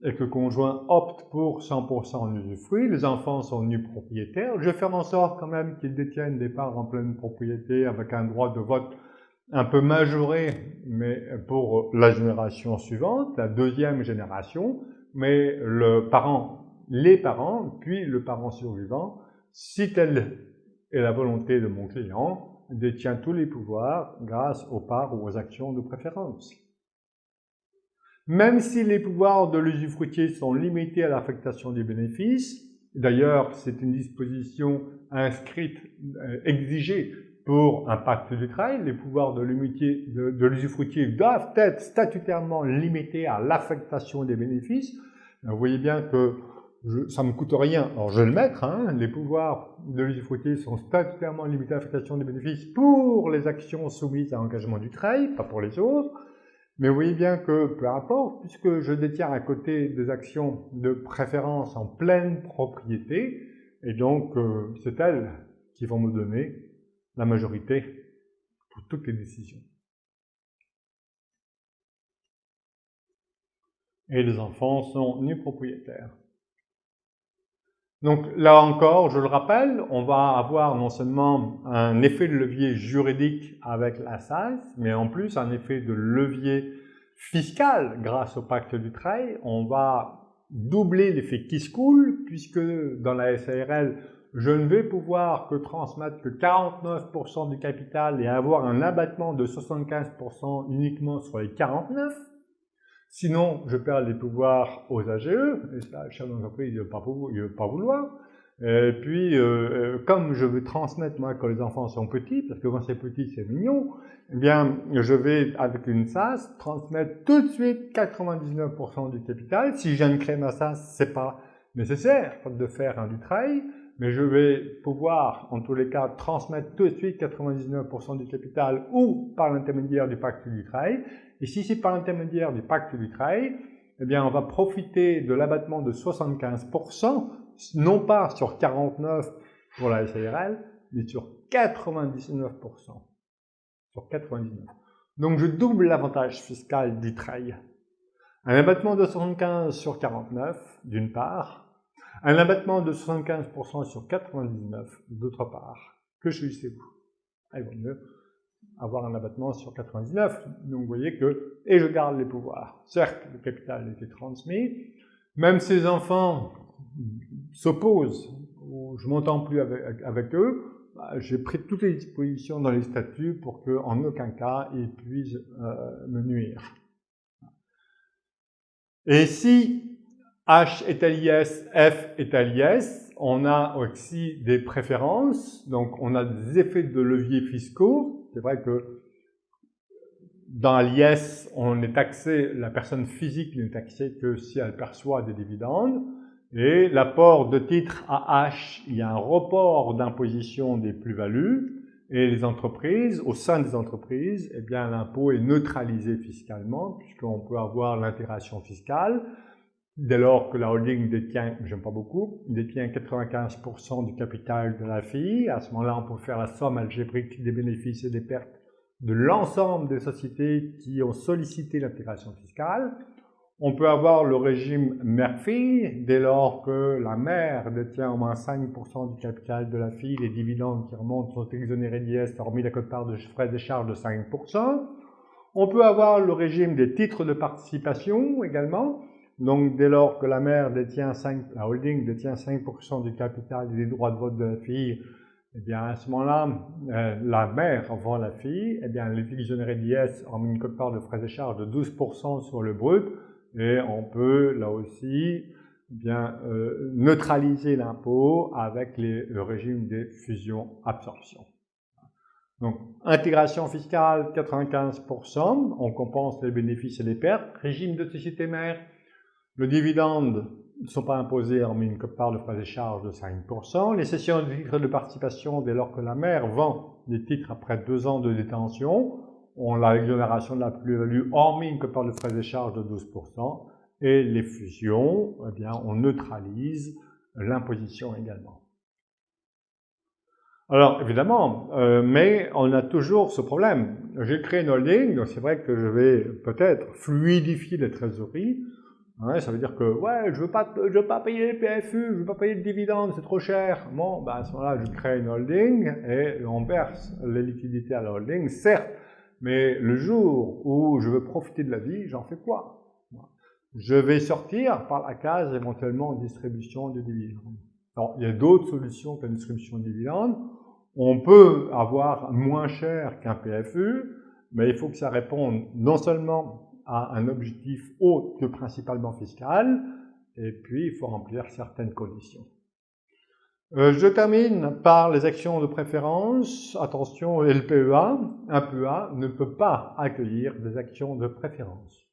et que le conjoint opte pour 100% en usufruit, les enfants sont nus propriétaires. Je vais faire en sorte quand même qu'ils détiennent des parts en pleine propriété avec un droit de vote un peu majoré, mais pour la génération suivante, la deuxième génération, mais les parents, puis le parent survivant, si telle est la volonté de mon client, détient tous les pouvoirs grâce aux parts ou aux actions de préférence. Même si les pouvoirs de l'usufruitier sont limités à l'affectation des bénéfices, D'ailleurs, c'est une disposition inscrite, exigée pour un pacte du travail. Les pouvoirs de l'usufruitier doivent être statutairement limités à l'affectation des bénéfices. Vous voyez bien que ça ne me coûte rien, alors je vais le mettre, hein, les pouvoirs de l'usufruitier sont statutairement limités à l'affectation des bénéfices pour les actions soumises à engagement du travail, pas pour les autres. Mais vous voyez bien que, peu importe, puisque je détiens à côté des actions de préférence en pleine propriété, et donc c'est elles qui vont me donner la majorité pour toutes les décisions. Et les enfants sont nus propriétaires. Donc là encore, je le rappelle, on va avoir non seulement un effet de levier juridique avec la SAS, mais en plus un effet de levier fiscal grâce au pacte du travail. On va doubler l'effet qui se coule, puisque dans la SARL, je ne vais pouvoir que transmettre que 49% du capital et avoir un abattement de 75% uniquement sur les 49%. Sinon, je perds les pouvoirs aux AGE, et ça, le chef d'entreprise ne veut pas vouloir. Et puis, comme je veux transmettre, moi, quand les enfants sont petits, parce que quand c'est petit, c'est mignon, eh bien, je vais, avec une SAS, transmettre tout de suite 99% du capital. Si je viens de créer ma SAS, c'est pas nécessaire de faire du travail, mais je vais pouvoir, en tous les cas, transmettre tout de suite 99% du capital ou par l'intermédiaire du pacte du travail. Et si c'est par l'intermédiaire du pacte du travail, eh bien, on va profiter de l'abattement de 75%, non pas sur 49% pour la SARL, mais sur 99%. Sur 99%. Donc, je double l'avantage fiscal du travail. Un abattement de 75% sur 49%, d'une part, un abattement de 75% sur 99%, d'autre part. Que choisissez-vous? Il vaut mieux avoir un abattement sur 99. Donc vous voyez que, et je garde les pouvoirs. Certes, le capital a été transmis, même ces enfants s'opposent, ou je ne m'entends plus avec eux, j'ai pris toutes les dispositions dans les statuts pour qu'en aucun cas ils puissent me nuire. Et si H est à l'IS, F est à l'IS, on a aussi des préférences, donc on a des effets de levier fiscaux. C'est vrai que dans l'IS, on est taxé, la personne physique n'est taxée que si elle perçoit des dividendes. Et l'apport de titres à H, il y a un report d'imposition des plus-values. Et les entreprises, au sein des entreprises, eh bien l'impôt est neutralisé fiscalement, puisqu'on peut avoir l'intégration fiscale. Dès lors que la holding détient, j'aime pas beaucoup, détient 95% du capital de la FI, à ce moment-là, on peut faire la somme algébrique des bénéfices et des pertes de l'ensemble des sociétés qui ont sollicité l'intégration fiscale. On peut avoir le régime mère-fille, dès lors que la mère détient au moins 5% du capital de la fille, les dividendes qui remontent sont exonérés d'IS, hormis la quote-part de frais de charge de 5%. On peut avoir le régime des titres de participation également. Donc, dès lors que la mère détient la holding détient 5% du capital et des droits de vote de la fille, eh bien, à ce moment-là, la mère vend la fille, eh bien, elle est exonérée d'IS en une quote-part de frais de charge de 12% sur le brut, et on peut, là aussi, eh bien, neutraliser l'impôt avec le régime des fusions-absorptions. Donc, intégration fiscale, 95%, on compense les bénéfices et les pertes. Régime de société mère, le dividende ne sont pas imposés hormis une quote-part de frais et charges de 5%. Les cessions de titres de participation, dès lors que la mère vend des titres après 2 ans de détention, on a l'exonération de la plus-value hormis une quote-part de frais et charges de 12%. Et les fusions, eh bien, on neutralise l'imposition également. Alors, évidemment, mais on a toujours ce problème. J'ai créé une holding, donc c'est vrai que je vais peut-être fluidifier les trésoreries. Ouais, ça veut dire que, ouais, je veux pas payer le PFU, je veux pas payer le dividende, c'est trop cher. Bon, ben à ce moment-là, je crée une holding et on verse les liquidités à la holding, certes, mais le jour où je veux profiter de la vie, j'en fais quoi? Je vais sortir par la case éventuellement distribution de dividendes. Alors, il y a d'autres solutions que la distribution de dividendes. On peut avoir moins cher qu'un PFU, mais il faut que ça réponde non seulement à un objectif autre que principalement fiscal, et puis il faut remplir certaines conditions. Je termine par les actions de préférence. Attention, LPEA, un PEA ne peut pas accueillir des actions de préférence.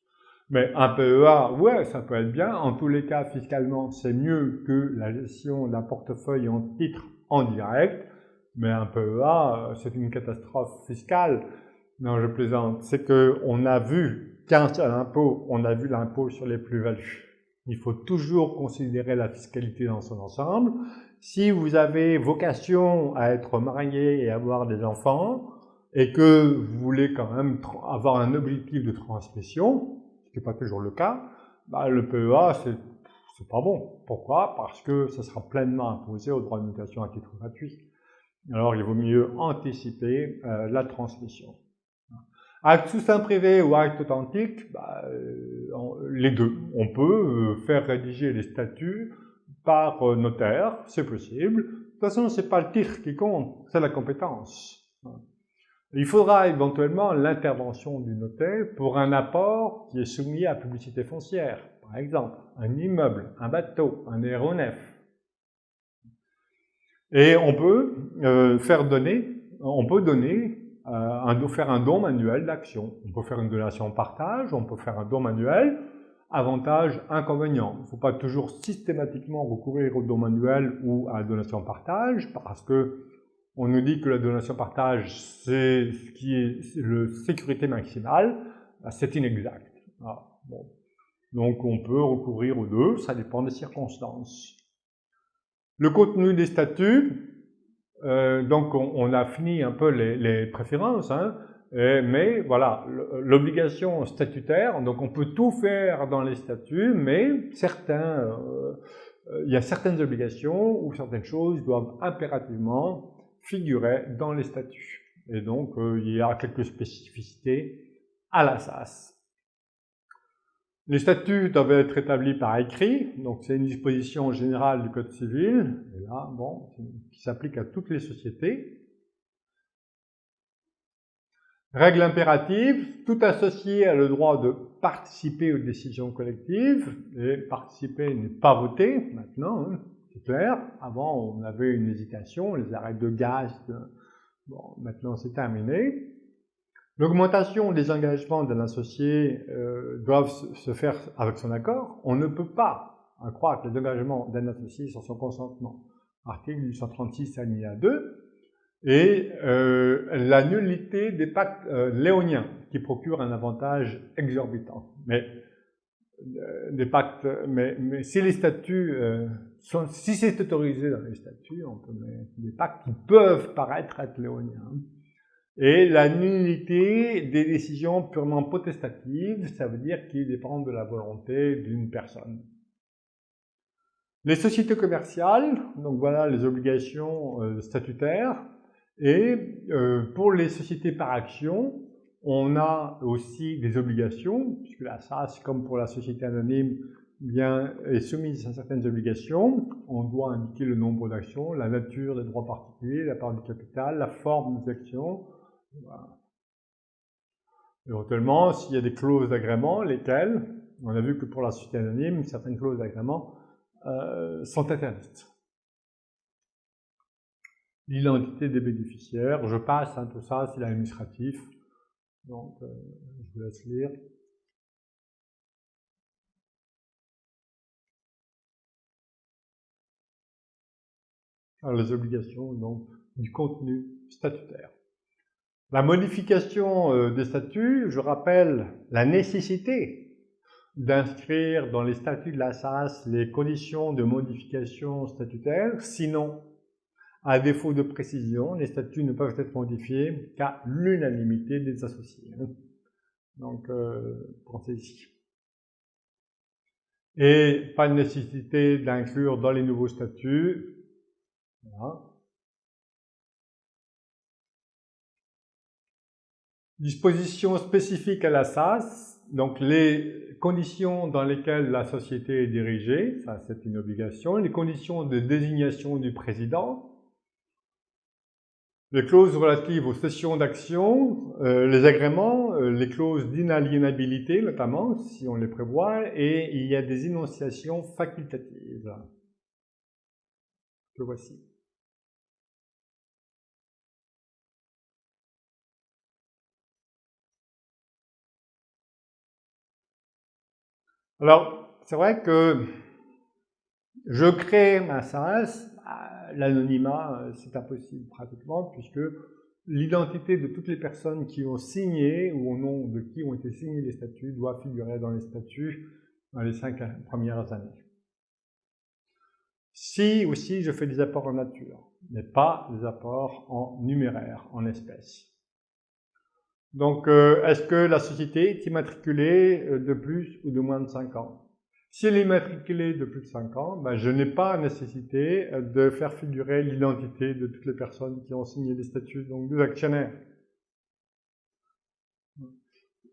Mais un PEA, ouais, ça peut être bien. En tous les cas, fiscalement, c'est mieux que la gestion d'un portefeuille en titre en direct. Mais un PEA, c'est une catastrophe fiscale. Non, je plaisante. C'est qu'on n'a vu qu'un seul impôt, on a vu l'impôt sur les plus-values. Il faut toujours considérer la fiscalité dans son ensemble. Si vous avez vocation à être marié et avoir des enfants, et que vous voulez quand même avoir un objectif de transmission, ce qui n'est pas toujours le cas, bah le PEA, c'est pas bon. Pourquoi? Parce que ça sera pleinement imposé au droit de mutation à titre gratuit. Alors, il vaut mieux anticiper la transmission. Acte sous seing privé ou acte authentique, bah, les deux. On peut faire rédiger les statuts par notaire, c'est possible. De toute façon, ce n'est pas le titre qui compte, c'est la compétence. Il faudra éventuellement l'intervention du notaire pour un apport qui est soumis à publicité foncière. Par exemple, un immeuble, un bateau, un aéronef. Et on peut faire un don manuel d'action. On peut faire une donation partage, on peut faire un don manuel. Avantage, inconvénient. Il ne faut pas toujours systématiquement recourir au don manuel ou à la donation partage, parce que on nous dit que la donation partage, c'est ce qui est la sécurité maximale. C'est inexact. Ah, bon. Donc on peut recourir aux deux, ça dépend des circonstances. Le contenu des statuts, donc on a fini un peu les préférences, hein, mais voilà, l'obligation statutaire, donc on peut tout faire dans les statuts, mais il y a certaines obligations ou certaines choses doivent impérativement figurer dans les statuts. Et donc il y a quelques spécificités à la SAS. Les statuts doivent être établis par écrit, donc c'est une disposition générale du Code civil, et là, bon, qui s'applique à toutes les sociétés. Règle impérative, tout associé a le droit de participer aux décisions collectives, et participer n'est pas voter, maintenant, hein, c'est clair. Avant, on avait une hésitation, les arrêts de gaz, bon, maintenant c'est terminé. L'augmentation des engagements d'un associé doivent se faire avec son accord. On ne peut pas accroître les engagements d'un associé sans son consentement. Article 836 alinéa 2. Et la nullité des pactes léoniens qui procurent un avantage exorbitant. Mais si les statuts si c'est autorisé dans les statuts, on peut mettre des pactes qui peuvent paraître être léoniens. Et la nullité des décisions purement potestatives, ça veut dire qu'ils dépendent de la volonté d'une personne. Les sociétés commerciales, donc voilà les obligations statutaires, et pour les sociétés par action, on a aussi des obligations, puisque la SAS, comme pour la société anonyme, bien, est soumise à certaines obligations. On doit indiquer le nombre d'actions, la nature des droits particuliers, la part du capital, la forme des actions. Voilà. Éventuellement, s'il y a des clauses d'agrément, lesquelles, on a vu que pour la société anonyme, certaines clauses d'agrément sont interdites. L'identité des bénéficiaires, je passe, hein, tout ça, c'est l'administratif, donc je vous laisse lire. Alors, les obligations donc, du contenu statutaire. La modification des statuts, je rappelle la nécessité d'inscrire dans les statuts de la SAS les conditions de modification statutaire, sinon, à défaut de précision, les statuts ne peuvent être modifiés qu'à l'unanimité des associés. Donc, pensez-y. Et pas de nécessité d'inclure dans les nouveaux statuts. Voilà. Dispositions spécifiques à la SAS, donc les conditions dans lesquelles la société est dirigée, ça c'est une obligation, les conditions de désignation du président, les clauses relatives aux cessions d'actions, les agréments, les clauses d'inaliénabilité notamment, si on les prévoit, et il y a des énonciations facultatives. que voici. Alors, c'est vrai que je crée ma SAS, l'anonymat, c'est impossible pratiquement, puisque l'identité de toutes les personnes qui ont signé, ou au nom de qui ont été signés les statuts, doit figurer dans les statuts dans les 5 premières années. Si aussi je fais des apports en nature, mais pas des apports en numéraire, en espèces. Donc, est-ce que la société est immatriculée de plus ou de moins de 5 ans? Si elle est immatriculée de plus de 5 ans, ben, je n'ai pas nécessité de faire figurer l'identité de toutes les personnes qui ont signé les statuts, donc des actionnaires.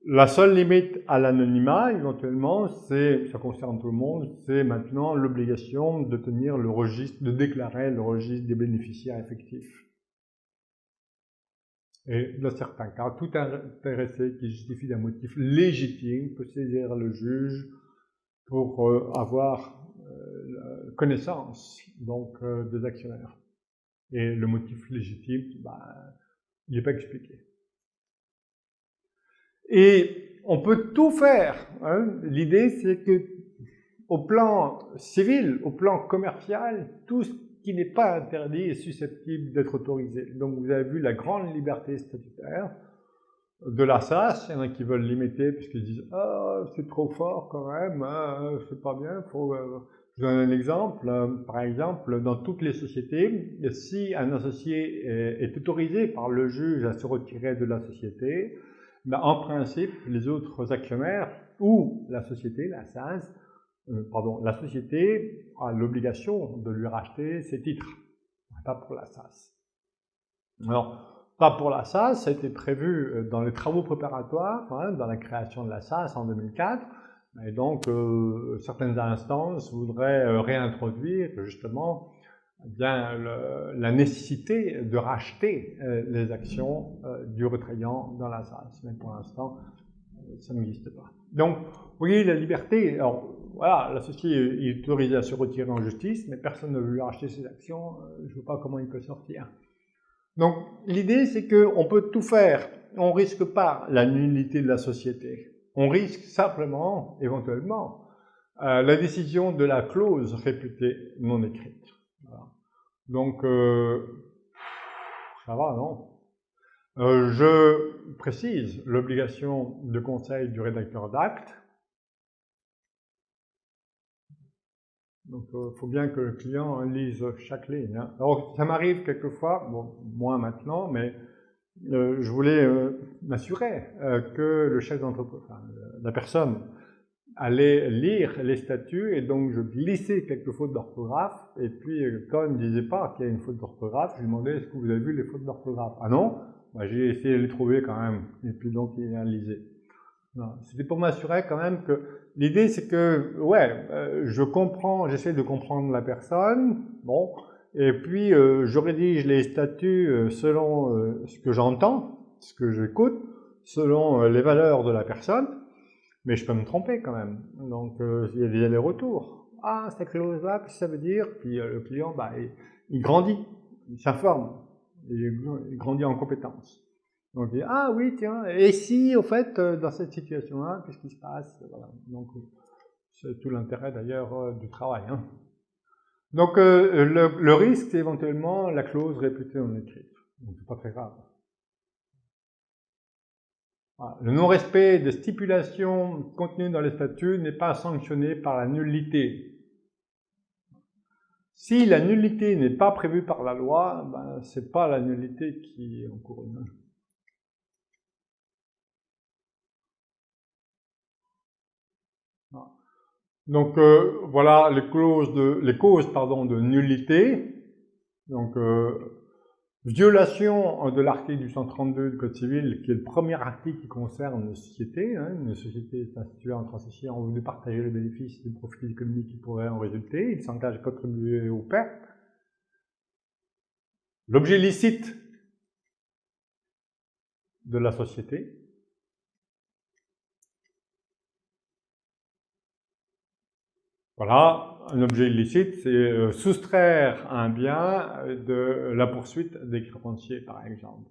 La seule limite à l'anonymat, éventuellement, ça concerne tout le monde, c'est maintenant l'obligation de tenir le registre, de déclarer le registre des bénéficiaires effectifs. Et dans certains cas, tout intéressé qui justifie d'un motif légitime peut saisir le juge pour avoir connaissance donc, des actionnaires. Et le motif légitime, ben, il n'est pas expliqué. Et on peut tout faire. Hein. L'idée, c'est que au plan civil, au plan commercial, tout ce qui n'est pas interdit est susceptible d'être autorisé. Donc vous avez vu la grande liberté statutaire de la SAS. Il y en a qui veulent limiter puisqu'ils disent « Ah, c'est trop fort quand même, hein, c'est pas bien, faut... Je vous donne un exemple. Par exemple, dans toutes les sociétés, si un associé est autorisé par le juge à se retirer de la société, ben, en principe, les autres actionnaires ou la société, la SAS, la société a l'obligation de lui racheter ses titres, pas pour la SAS. Alors, pas pour la SAS, ça a été prévu dans les travaux préparatoires, hein, dans la création de la SAS en 2004, et donc certaines instances voudraient réintroduire justement bien la nécessité de racheter les actions du retrayant dans la SAS, mais pour l'instant, ça n'existe pas. Donc, vous voyez, la liberté, alors voilà, l'associé est autorisé à se retirer en justice, mais personne ne veut lui racheter ses actions, je ne vois pas comment il peut sortir. Donc, l'idée, c'est qu'on peut tout faire, on ne risque pas la nullité de la société, on risque simplement, éventuellement, la décision de la clause réputée non écrite. Voilà. Donc, ça va, non? Je précise l'obligation de conseil du rédacteur d'acte. Donc, il faut bien que le client lise chaque ligne. Hein. Alors, ça m'arrive quelquefois, bon, moins maintenant, mais je voulais m'assurer que le chef d'entreprise, enfin, la personne, allait lire les statuts, et donc je glissais quelques fautes d'orthographe, et puis quand il ne me disait pas qu'il y a une faute d'orthographe, je lui demandais « Est-ce que vous avez vu les fautes d'orthographe ?» Ah non? Bah, j'ai essayé de les trouver quand même, et puis donc il a lisé. C'était pour m'assurer quand même que l'idée c'est que, ouais, je comprends, j'essaie de comprendre la personne, bon, et puis je rédige les statuts selon ce que j'entends, ce que j'écoute, selon les valeurs de la personne, mais je peux me tromper quand même. Donc il y a des allers-retours. Ah, cette clause-là, qu'est-ce que ça veut dire? Puis le client, bah, il grandit, il s'informe, il grandit en compétences. Donc, il dit, ah oui, tiens, et si, au fait, dans cette situation-là, qu'est-ce qui se passe? Voilà. Donc, c'est tout l'intérêt d'ailleurs du travail. Hein. Donc, le risque, c'est éventuellement la clause réputée non écrite. Donc, c'est pas très grave. Voilà. Le non-respect des stipulations contenues dans les statuts n'est pas sanctionné par la nullité. Si la nullité n'est pas prévue par la loi, ben, c'est pas la nullité qui est encourue. Donc voilà les causes de nullité. Donc violation de l'article du 132 du Code civil, qui est le premier article qui concerne une société. Hein, une société est instituée entre associés en vue de partager les bénéfices et les profits économiques qui pourraient en résulter. Il s'engage à contribuer aux pertes. L'objet licite de la société. Voilà, un objet illicite, c'est soustraire un bien de la poursuite des créanciers, par exemple.